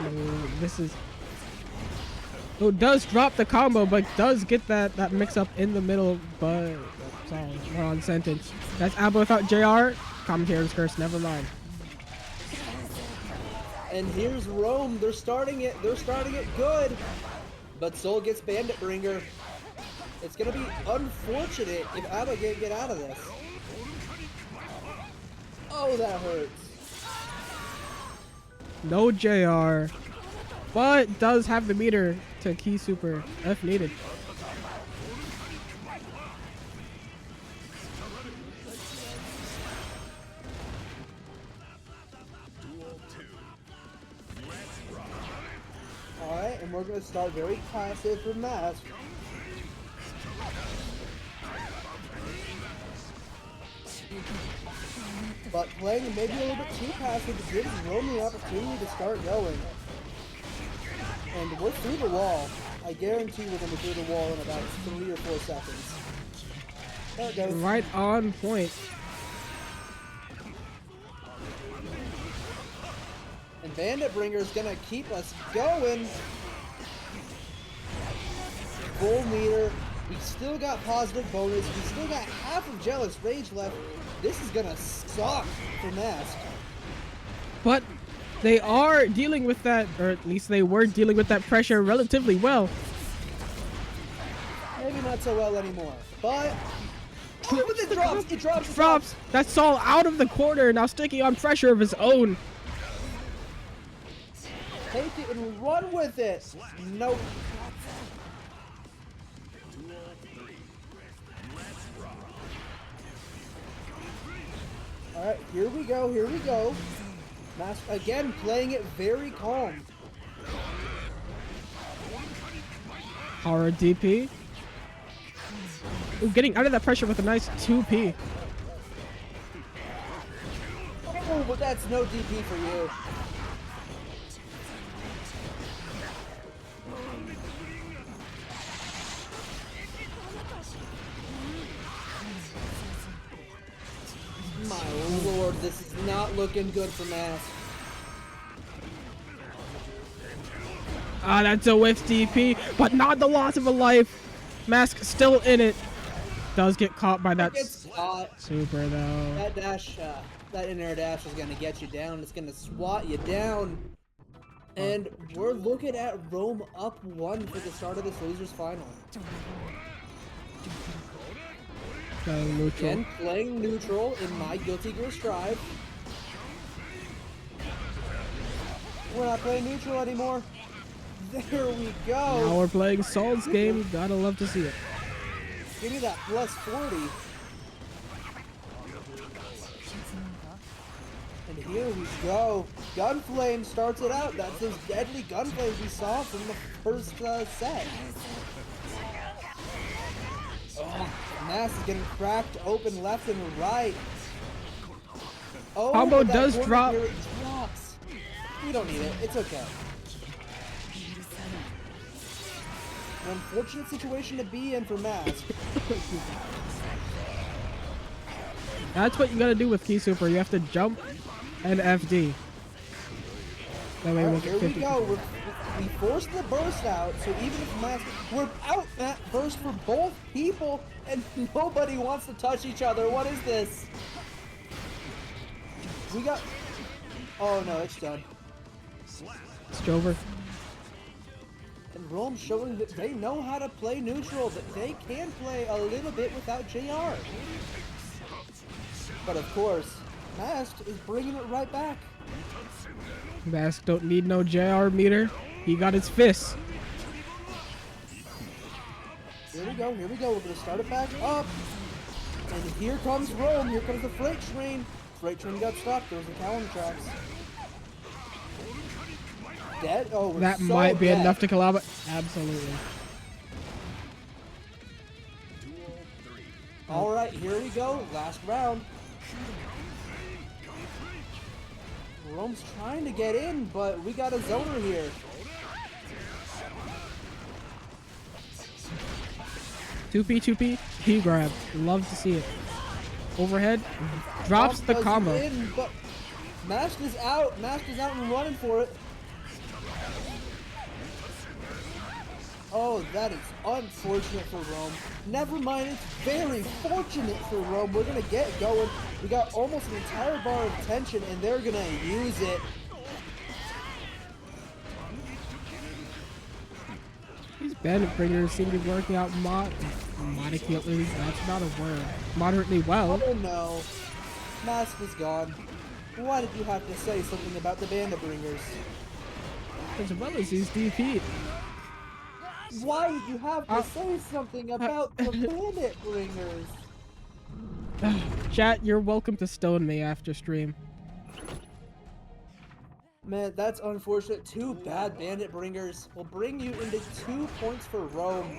Ooh, this is. Oh, does drop the combo, but does get that mix up in the middle. But sorry, wrong sentence. That's Abba without JR. Commentator's curse. Never mind. And here's Rome. They're starting it. They're starting it good. But Soul gets Bandit Bringer. It's gonna be unfortunate if Abba can't get out of this. Oh, that hurts. No JR, but does have the meter to key super if needed. Alright, and we're gonna start very passive for Mask. But playing maybe a little bit too passive gives Rome the opportunity to start going. And we're through the wall. I guarantee we're going to be through the wall in about 3 or 4 seconds. There it goes. Right on point. And Bandit Bringer is going to keep us going. Full meter. We still got positive bonus. We still got half of Jealous Rage left. This is going to suck for Mask. But they are dealing with that, or at least they were dealing with that pressure relatively well. Maybe not so well anymore. But oh, but it drops. It drops. It Drops. That's Saul out of the corner, now sticking on pressure of his own. Take it and run with it. Nope. Alright, here we go, here we go. Mask again playing it very calm. Horror DP. Ooh, getting out of that pressure with a nice 2P. Oh, but that's no DP for you. My lord, this is not looking good for Mask. Ah, that's a whiff DP, but not the loss of a life. Mask still in it. Does get caught by that Gets caught. super though. That dash, that in-air dash is gonna get you down. It's gonna swat you down. And we're looking at Rome up 1 for the start of this losers final. Neutral. Again, playing neutral in my Guilty Gear Strive. We're not playing neutral anymore. There we Now go. we're playing Saul's game. Gotta love to see it. Give me that plus 40. And here we go. Gunflame starts it out. That's those deadly gunflames we saw from the first set. Oh, Mass is getting cracked open left and right. Oh, Combo but that does corner drop. here, it drops. We don't need it. It's okay. An unfortunate situation to be in for Mass. That's what you gotta do with Key Super. You have to jump and FD. That way we'll Alright, get here we 50. go. We forced the burst out, so even if Mass, we're out that burst for both people, and nobody wants to touch each other. What is this? We got. Oh no, it's done. It's Jover. And Rome showing that they know how to play neutral, that they can play a little bit without JR. But of course, Mast is bringing it right back. Mask don't need no JR meter. He got his fists. Here we go, here we go. We're going to start it back up. And here comes Rome. Here comes the freight train. Freight train got stuck. There was the calendar tracks. Dead? Oh, we're That so might be dead. enough to collab. Absolutely. All right, here we go. Last round. Rome's trying to get in, but we got a zoner here. 2P. He grabbed. Love to see it. Overhead. Drops the Does combo. in, but Mast is out. Mast is out and running for it. Oh, that is unfortunate for Rome. Never mind, it's very fortunate for Rome. We're going to get going. We got almost an entire bar of tension, and they're going to use it. These bandit bringers seem to be working out moderately. That's not a word. Moderately well. Oh no. Mask is gone. Why did you have to say something about the bandit bringers? As well as he's DP'd. Why would you have to say something about the bandit bringers? Chat, you're welcome to stone me after stream. Man, that's unfortunate. Two bad bandit bringers will bring you into 2 points for Rome.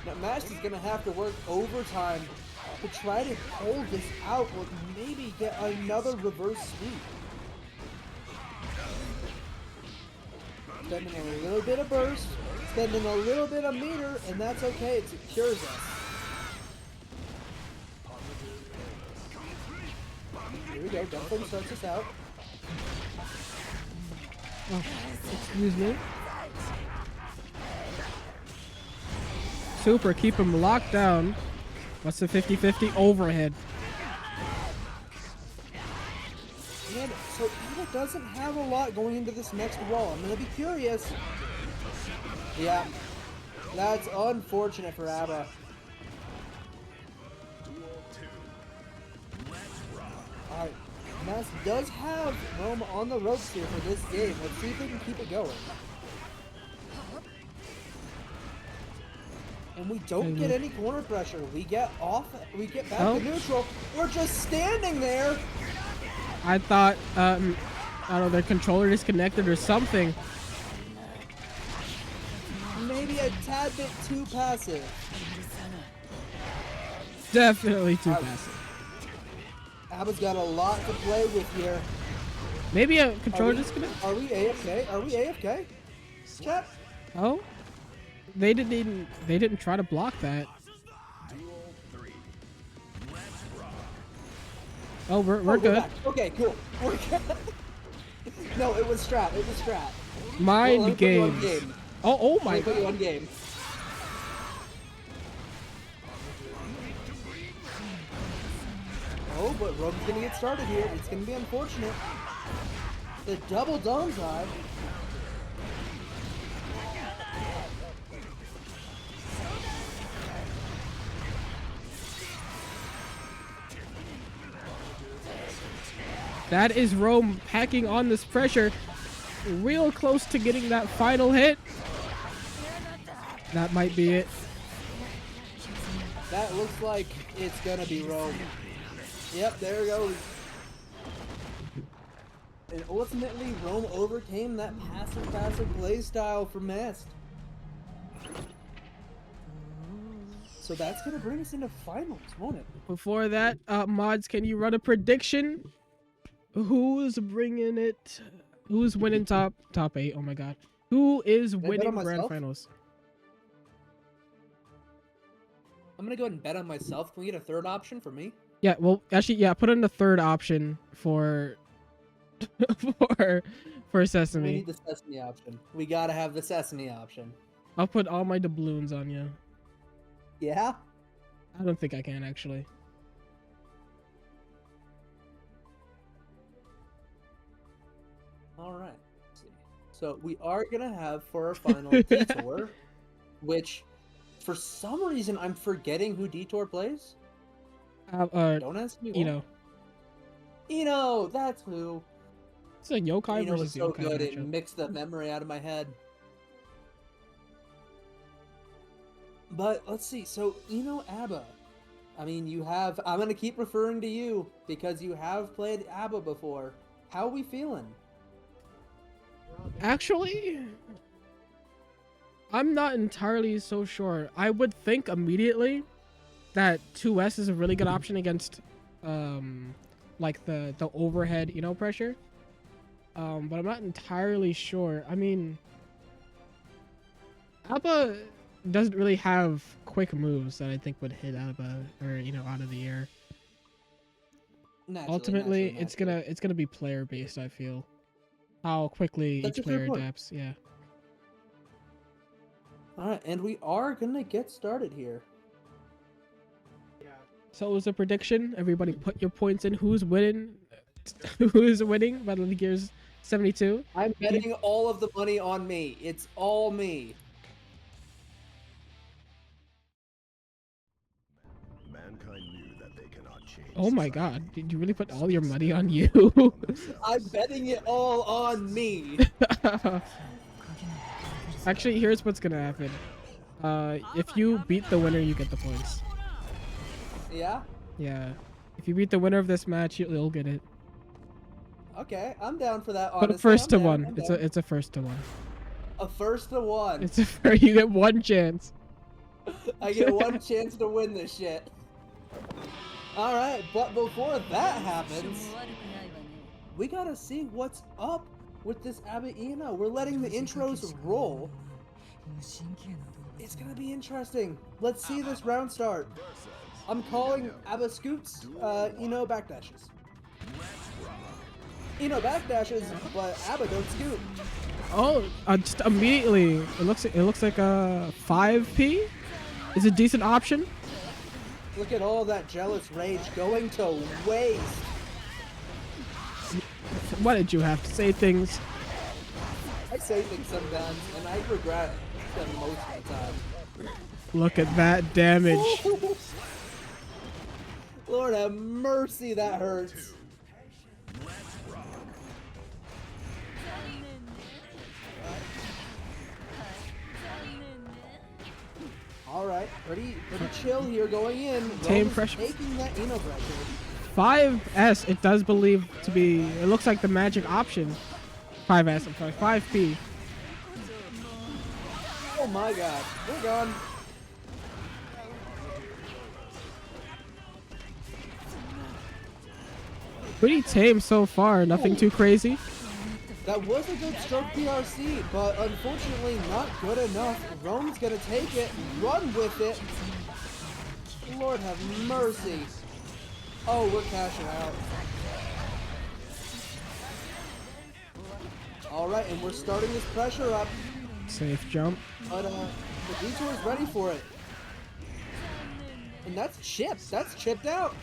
Now, Mash is going to have to work overtime to try to hold this out or maybe get another reverse sweep. Spending a little bit of burst, spending a little bit of meter, and that's okay. It secures us. Here we go. Gunflame starts us out. Oh, excuse me. Super, keep him locked down. What's the 50-50? Overhead. And so Eva doesn't have a lot going into this next wall. I'm going to be curious. Yeah, that's unfortunate for Abba. Alright, Mass does have Rome on the ropes here for this game. Let's see if they can keep it going. And we don't get any corner pressure. We get off, we get back to neutral. We're just standing there. I thought, I don't know, their controller disconnected or something. Maybe a tad bit too passive. Definitely too passive. Abba's got a lot to play with here. Maybe a controller disconnect. Are we AFK? Are we AFK? Chat? Oh, they didn't try to block that. Oh, we're good. Back. Okay, cool. We're good. No, it was strat. It was strat. Mind games. Game. Oh my Let me put you god. on game. Oh, but Rome's gonna get started here. It's gonna be unfortunate. The double dome dive. That is Rome packing on this pressure. real close to getting that final hit. That might be it. That looks like it's gonna be Rome. Yep, there it goes. And ultimately, Rome overcame that passive play style from Mast. So that's gonna bring us into finals, won't it? Before that, mods, can you run a prediction? Who's bringing it? Who's winning top 8? Oh my god. Who is winning grand myself? finals? I'm gonna go ahead and bet on myself. Can we get a third option for me? Yeah, well, actually, yeah, put in the third option for for Sesame. We need the Sesame option. We gotta have the Sesame option. I'll put all my doubloons on you. Yeah? I don't think I can, actually. Alright. Let's see. So we are gonna have for our final Detour, which for some reason I'm forgetting who Detour plays. Don't ask me why. Eno, that's who. It's a yokai Eno was versus so yokai good, matchup. it mixed the memory out of my head. But let's see, so Eno Abba. I mean, I'm gonna keep referring to you because you have played Abba before. How are we feeling? Actually, I'm not entirely so sure. I would think immediately that 2S is a really good option against like the overhead, pressure. But I'm not entirely sure. I mean, Abba doesn't really have quick moves that I think would hit Abba or out of the air. Ultimately, it's gonna be player based. I feel how quickly each player adapts. Yeah. All right, and we are gonna get started here. So it was a prediction. Everybody put your points in. Who's winning? Who's winning Battle Gears 72? I'm betting all of the money on me. It's all me. Mankind knew that they cannot change. Oh my god. Did you really put all your money on you? I'm betting it all on me. Actually, here's what's gonna happen. If you beat the winner, you get the points. Yeah? Yeah. If you beat the winner of this match, you'll get it. Okay, I'm down for that, honestly. But a first to one. It's a first to one. A first to one. It's you get one chance. I get one chance to win this shit. Alright, but before that happens, we gotta see what's up with this Abba Eno. We're letting the intros roll. It's gonna be interesting. Let's see this round start. I'm calling Abba scoots, Eno backdashes. Eno backdashes, but Abba don't scoot. Oh, just immediately. It looks like a 5P is a decent option. Look at all that jealous rage going to waste. Why did you have to say things? I say things sometimes, and I regret them most of the time. Look at that damage. Lord have mercy, that hurts. Alright, pretty chill here going in. Tame pressure. Taking that Eno pressure. 5S, it does believe to be, it looks like the magic option. 5S, I'm sorry, 5P. Oh my god, we're gone. Pretty tame so far, nothing too crazy. That was a good stroke PRC, but unfortunately not good enough. Rome's gonna take it, run with it. Lord have mercy. Oh, we're cashing out. Alright, and we're starting this pressure up. Safe jump. But the Detour is ready for it. And that's chipped. That's chipped out.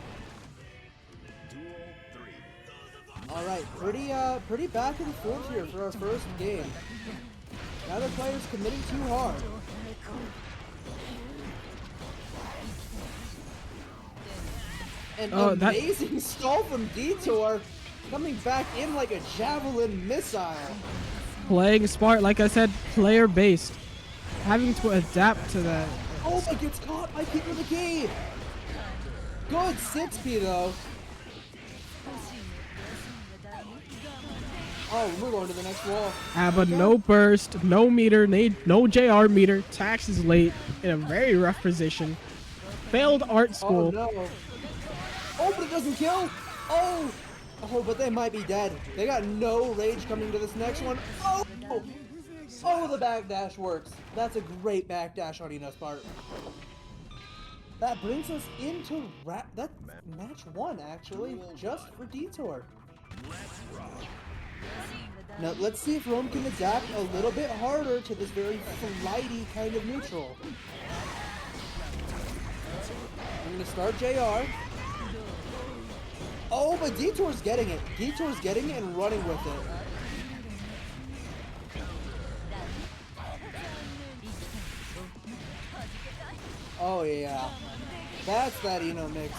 Alright, pretty back and forth here for our first game. Neither player's committing too hard. An amazing stall from Detour, coming back in like a javelin missile. playing smart, like I said, player based. Having to adapt to that. Oh, but gets caught by Keeper the Key. Good 6P though. Oh, we're going to the next wall. But no burst, no meter, no JR meter. Tax is late in a very rough position. Failed art Oh school. no. Oh, but it doesn't kill. Oh. Oh, but they might be dead. They got no rage coming to this next one. Oh. Oh, the backdash works. That's a great backdash on Ina's part. That brings us into that's match 1 actually, just for Detour. Now let's see if Rome can adapt a little bit harder to this very flighty kind of neutral. I'm gonna start JR. Oh, but Detour's getting it. Detour's getting it and running with it. Oh yeah, that's that Ino mix.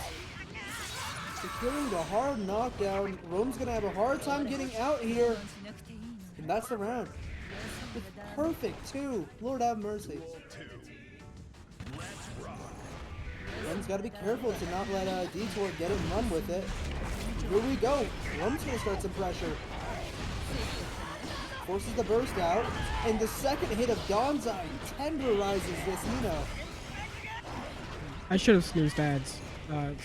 Securing the hard knockdown. Rome's gonna have a hard time getting out here. And that's the round. It's perfect too. Lord have mercy. Rome's gotta be careful to not let Detour get it and run with it. Here we go. Rome's gonna start some pressure. Forces the burst out. And the second hit of Dawn's Eye tenderizes this Ino. I should have snoozed ads,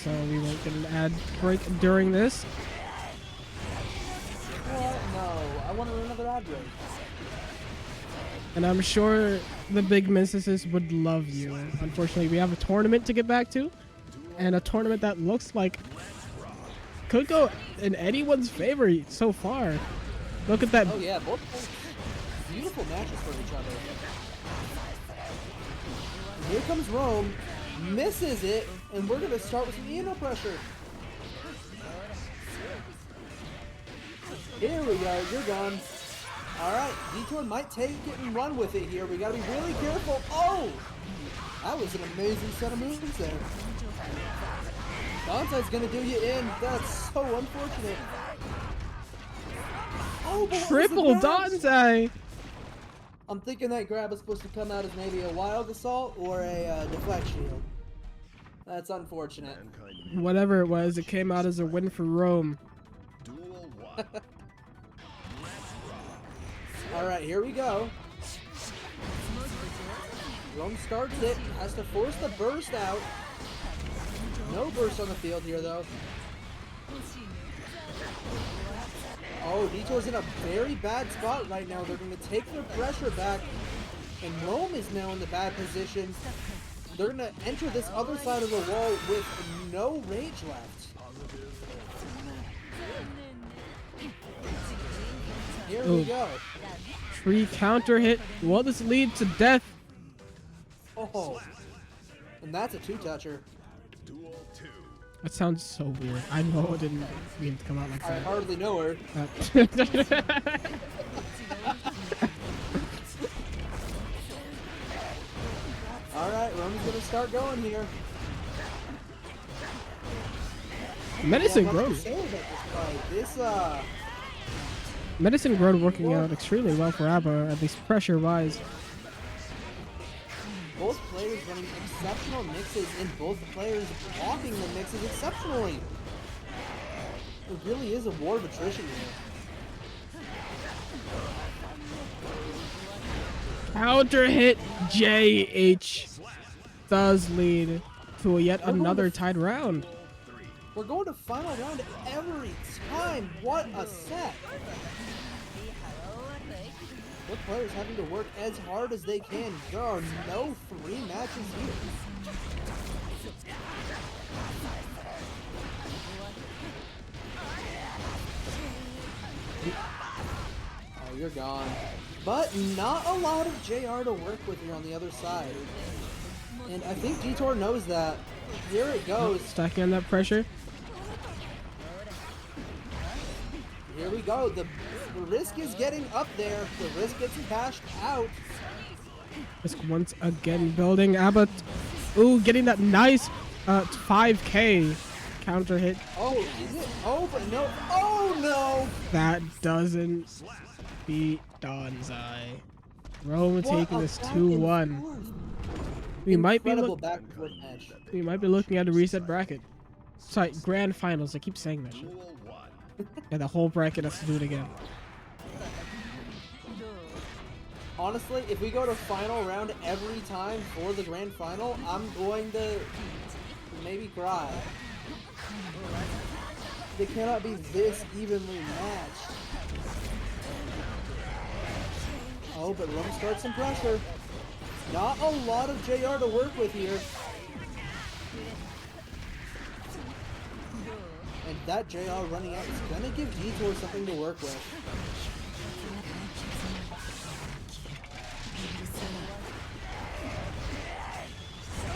so we won't get an ad break during this. What? No, I wanted another ad break. And I'm sure the big misses would love you. Unfortunately, we have a tournament to get back to, and a tournament that looks like could go in anyone's favor so far. Look at that. Oh yeah, both beautiful matches for each other. Here comes Rome, misses it, and we're gonna start with some Ino pressure. Here we go, you're gone. Alright, Detour might take it and run with it here. We gotta be really careful. Oh! That was an amazing set of moves there. Dante's gonna do you in. That's so unfortunate. Oh, but Triple Dante! I'm thinking that grab is supposed to come out as maybe a wild assault or a deflect shield. That's unfortunate. Whatever it was, it came out as a win for Rome. Alright, here we go. Rome starts it, has to force the burst out. No burst on the field here though. Oh, Detour's in a very bad spot right now. They're going to take their pressure back, and Rome is now in the bad position. They're going to enter this other side of the wall with no rage left. Here we go. Free counter hit. Will this lead to death? Oh, and that's a two-toucher. That sounds so weird. I know it didn't mean to come out like I that. hardly know her. Alright, Rome's gonna start going here. Medicine Yeah, Grove. much to say about this fight. Medicine Grove working out extremely well for ABBA, at least pressure-wise. Both players running exceptional mixes, and both players blocking the mixes exceptionally. It really is a war of attrition here. Counter hit JH does lead to yet another tied round. We're going to final round every time. What a set. Both players having to work as hard as they can. There are no free matches here. Oh, you're gone. But not a lot of JR to work with here on the other side. And I think Detour knows that. Here it goes. Stacking on that pressure. Here we go. The risk is getting up there. The risk gets cashed out. Risk once again building. Abbott. Ooh, getting that nice 5K counter hit. Oh, is it? Oh, but no. Oh, no. That doesn't beat Donzai. Rome What taking a this back and 2-1. forth. We might be Incredible back and forth match. we might be looking at a reset bracket. Sorry, grand finals. I keep saying that shit. Duel 1. And the whole bracket has to do it again. Honestly, if we go to final round every time for the grand final, I'm going to maybe cry. They cannot be this evenly matched. Oh, but Rome starts some pressure. Not a lot of JR to work with here. And that JR running out is going to give Detour something to work with.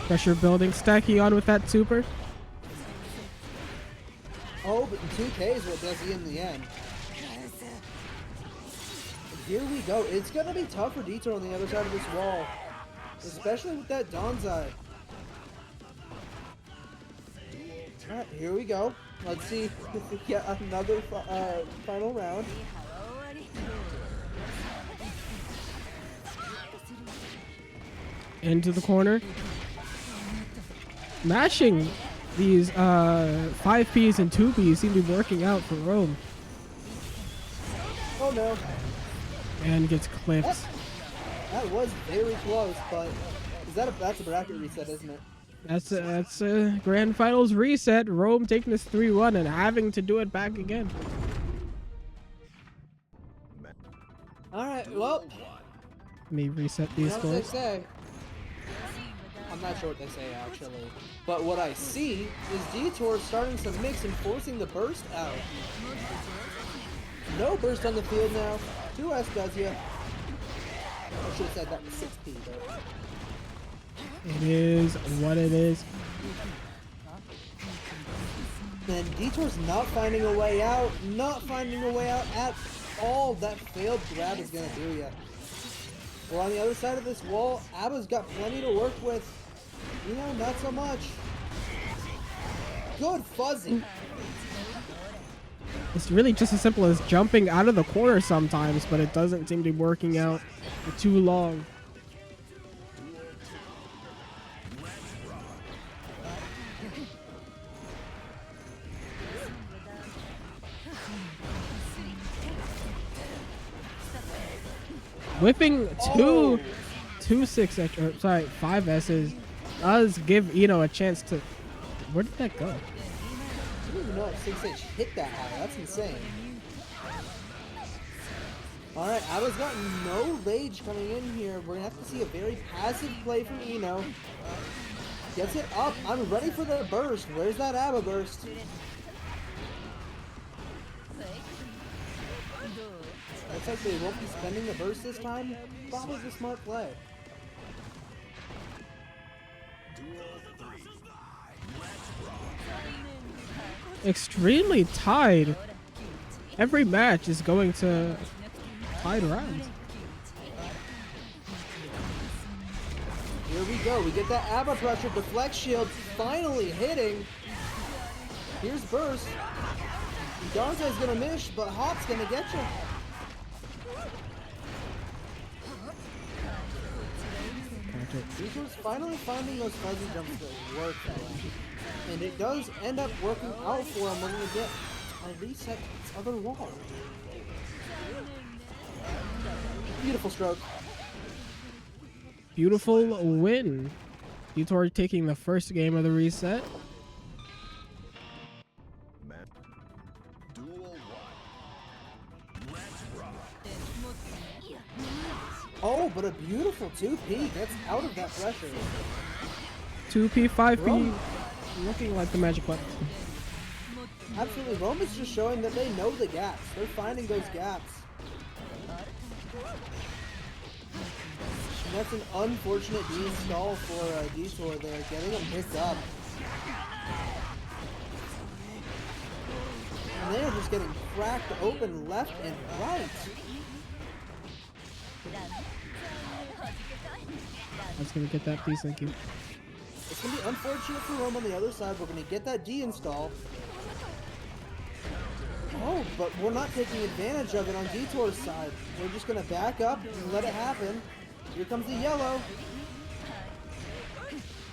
Pressure building, stacking on with that super. Oh, but 2K is what does he in the end. Here we go. It's going to be tough for Detour on the other side of this wall. Especially with that Donzai. Alright, here we go. Let's see if we get another final round. Into the corner. Mashing these 5Ps and 2Ps seem to be working out for Rome. Oh no. And gets clipped. That was very close, but that's a bracket reset, isn't it? That's a grand finals reset. Rome taking this 3-1 and having to do it back again. Alright, well, Let me reset you these know what they scores. say. I'm not sure what they say actually. But what I see is Detour starting some mix and forcing the burst out. No burst on the field now. 2S does ya. I should have said that with 6P, but It is what it is. then Detour's not finding a way out. Not finding a way out at all. That failed grab is gonna do ya. We're on the other side of this wall. Abba's got plenty to work with. You know, not so much. Good fuzzy. It's really just as simple as jumping out of the corner sometimes, but it doesn't seem to be working out for too long. Whipping two 6H, or sorry, 5S's does give Eno a chance to. Where did that go? I don't even know if 6H hit that high. That's insane. Alright, Abba's got no rage coming in here. We're going to have to see a very passive play from Eno. Gets it up. I'm ready for the burst. Where's that Abba burst? Looks like they won't be spending the burst this time. Probably a smart play. Extremely tied. Every match is going to tied rounds. Here we go. We get that Abba pressure. Deflect shield finally hitting. Here's burst. Dante's gonna miss, but Hop's gonna get you. Detour's finally finding those fuzzy jumps that work for him. And it does end up working out for him when we get a reset to its other wall. Beautiful stroke. Beautiful win. Detour taking the first game of the reset. Duel 1. Let's rock. Oh, but a beautiful 2P gets out of that pressure. 2P, 5P, Rome. looking like the magic button. Absolutely, Rome is just showing that they know the gaps. They're finding those gaps. And that's an unfortunate de-install for Detour there, getting him picked up. And they're just getting cracked open left and right. I was gonna get that piece, thank you. It's going to be unfortunate for Rome on the other side. We're going to get that de-install. Oh, but we're not taking advantage of it on Detour's side. We're just gonna back up and let it happen. Here comes the yellow.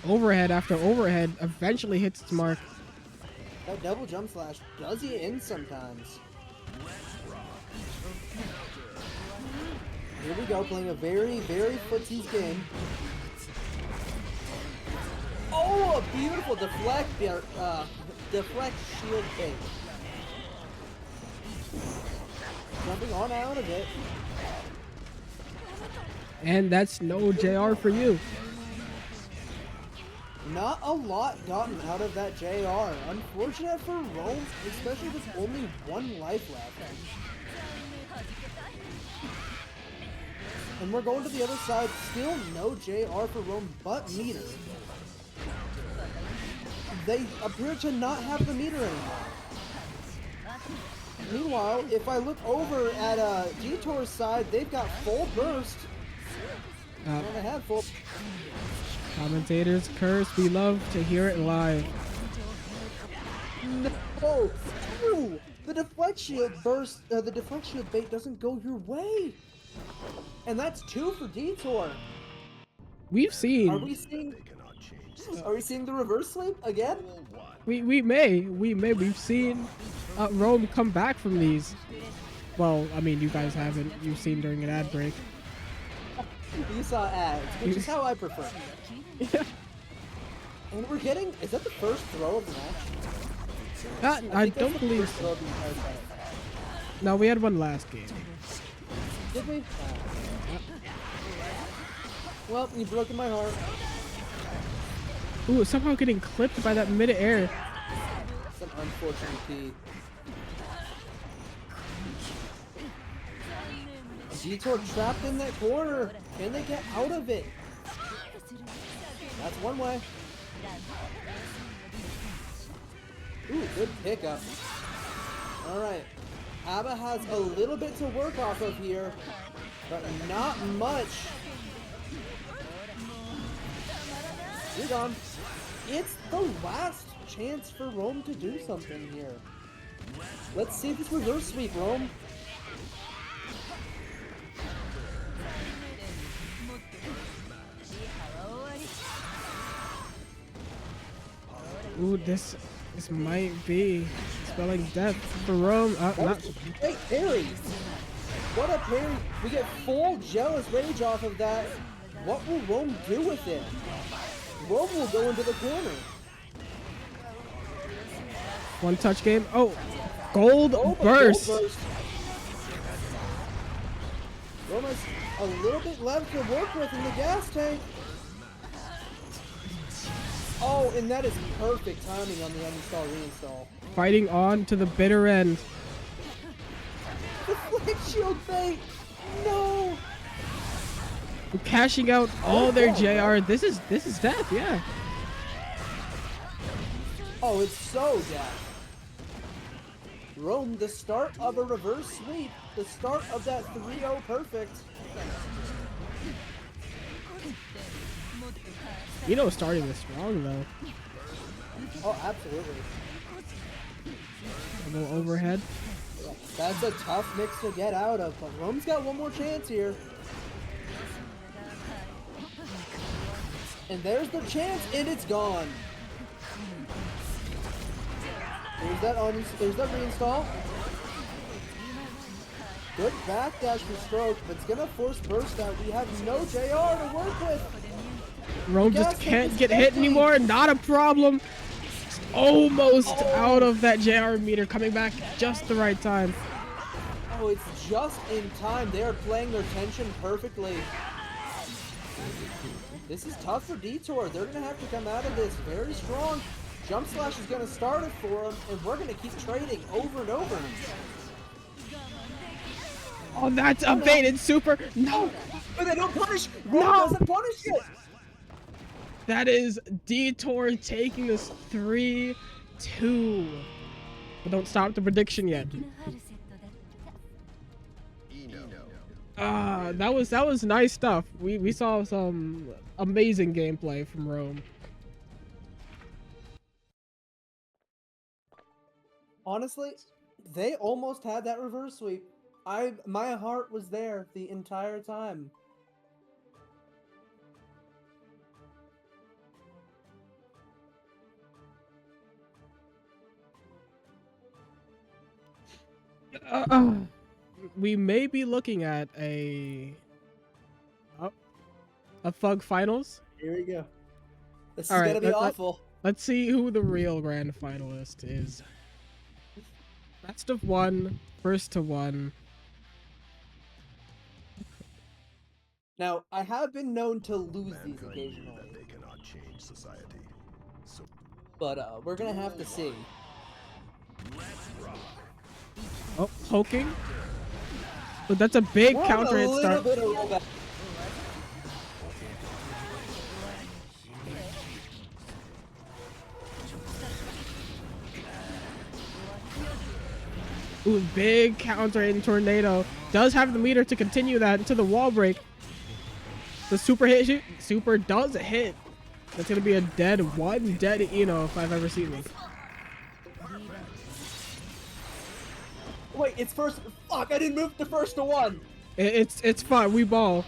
Overhead after overhead eventually hits its mark. That double jump slash does you in sometimes. Here we go, playing a very, very footsies game. Oh, a beautiful deflect shield bait. Jumping on out of it. And that's no JR for you. Not a lot gotten out of that JR. Unfortunate for Rome, especially with only one life left. And we're going to the other side. Still no JR for Rome, but meter. They appear to not have the meter anymore. Meanwhile, if I look over at Detour's side, they've got full burst. And they have full. Commentators curse. We love to hear it live. No! Ooh, the deflect shield burst. The deflect shield bait doesn't go your way. And that's 2 for Detour. We've seen. Are we seeing? Are we seeing the reverse sweep again? We've seen Rome come back from these. Well, I mean, you guys haven't. You've seen during an ad break. You saw ads, which is how I prefer. Yeah. And we're getting. Is that the first throw of the match? I think that's don't the believe first throw of the entire fight. No, we had one last game. Did we? Well, you've broken my heart. Ooh, somehow getting clipped by that mid-air. It's an unfortunate key. Detour trapped in that corner. Can they get out of it? That's one way. Ooh, good pickup. Alright. ABBA has a little bit to work off of here, but not much. You're gone. It's the last chance for Rome to do something here. Let's see this reverse sweep, Rome. Ooh, this might be spelling death for Rome. Not. Great parry. What a parry. We get full jealous rage off of that. What will Rome do with it? Rome will go into the corner. One touch game. Oh, gold Oh, burst. Gold burst. Rome has a little bit left to work with in the gas tank. Oh, and that is perfect timing on the uninstall reinstall. Fighting on to the bitter end. The flick shield bait. No. Cashing out all their JR. This is death. Yeah. Oh, it's so death. Rome, the start of a reverse sweep, the start of that 3-0 perfect. You know, starting this strong though. Oh, absolutely. A little overhead. That's a tough mix to get out of, but Rome's got one more chance here. And there's the chance, and it's gone. There's that reinstall. Good backdash for stroke, but it's gonna force burst out. We have no JR to work with. Rome just can't get hit anymore. Not a problem. Almost out of that JR meter, coming back just the right time. Oh, it's just in time. They are playing their tension perfectly. This is tough for Detour. They're gonna have to come out of this very strong. Jump slash is gonna start it for them, and we're gonna keep trading over and over. Oh, that's a baited super. No. But they don't punish. No. Rome doesn't punish it. That is Detour taking this 3-2. But don't stop the prediction yet. That was nice stuff. We saw some amazing gameplay from Rome. Honestly, They almost had that reverse sweep. My heart was there the entire time. We may be looking at a Thug Finals. Here we go. This All is right, gonna be awful. let's see who the real grand finalist is. Best of one, first to one. Now, I have been known to lose these Mankind knew occasionally, that they cannot change society. So but we're gonna have to see. Oh, poking. But that's a big What counter a hit little start. bit of rollback. Ooh, big counter in tornado. Does have the meter to continue that into the wall break. The super hit super does hit. That's gonna be a dead Eno if I've ever seen one. Wait, it's first. Fuck! I didn't move to first to one. It's fine. We ball.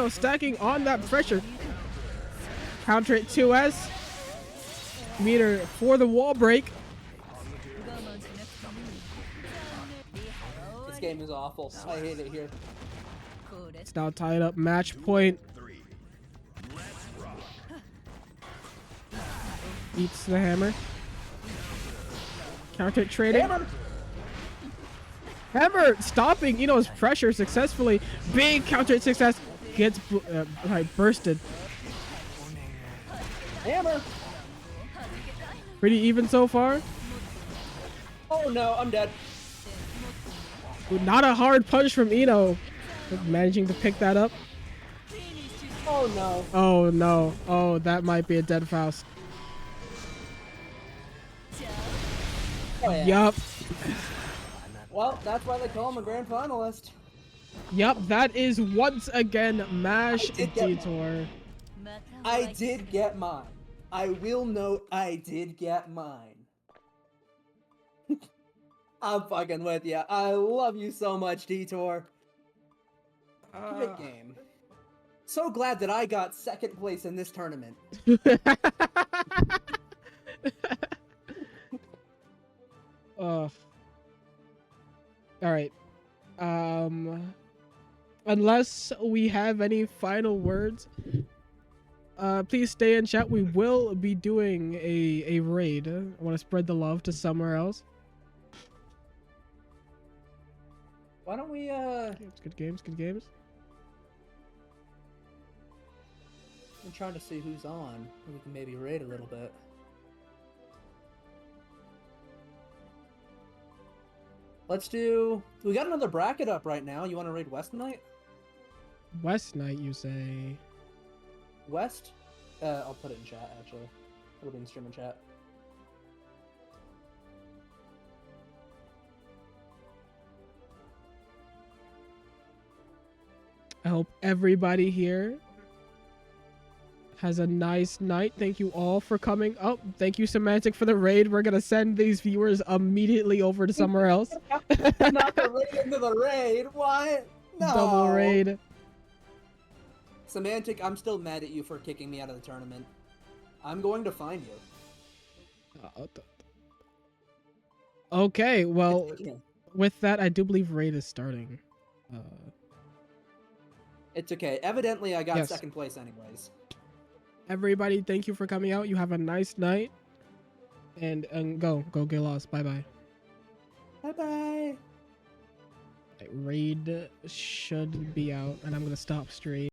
Stacking on that pressure. Counter it 2S. Meter for the wall break. This game is awful. I hate it here. It's now tied up. Match point. Eats the hammer. Counter trading. Hammer stopping Eno's pressure successfully. Big counter success. Gets bursted. Hammer. Pretty even so far. Oh no, I'm dead. Not a hard punch from Eno. Managing to pick that up. Oh no. Oh no. Oh, that might be a dead Faust. Oh, yeah. Yup. Well, that's why they call him a grand finalist. Yup, that is once again Mash Detour. I did get mine. I will note I did get mine. I'm fucking with you. I love you so much, Detour. Great game. So glad that I got second place in this tournament. All right. Unless we have any final words, please stay in chat. We will be doing a raid. I want to spread the love to somewhere else. Why don't we It's good games, good games. I'm trying to see who's on. We can maybe raid a little bit. Let's do... We got another bracket up right now. You want to raid West Knight? West Night, you say? West? I'll put it in chat, actually. It'll be in stream and chat. I hope everybody here has a nice night. Thank you all for coming up. Thank you, Semantic, for the raid. We're gonna send these viewers immediately over to somewhere else. Not the raid into the raid. What? No. Double raid. Semantic, I'm still mad at you for kicking me out of the tournament. I'm going to find you. Okay, well, with that, I do believe raid is starting. It's okay. Evidently, I got Yes. second place anyways. Everybody, thank you for coming out. You have a nice night. And go get lost. Bye-bye. Bye-bye. Raid should be out, and I'm gonna stop stream.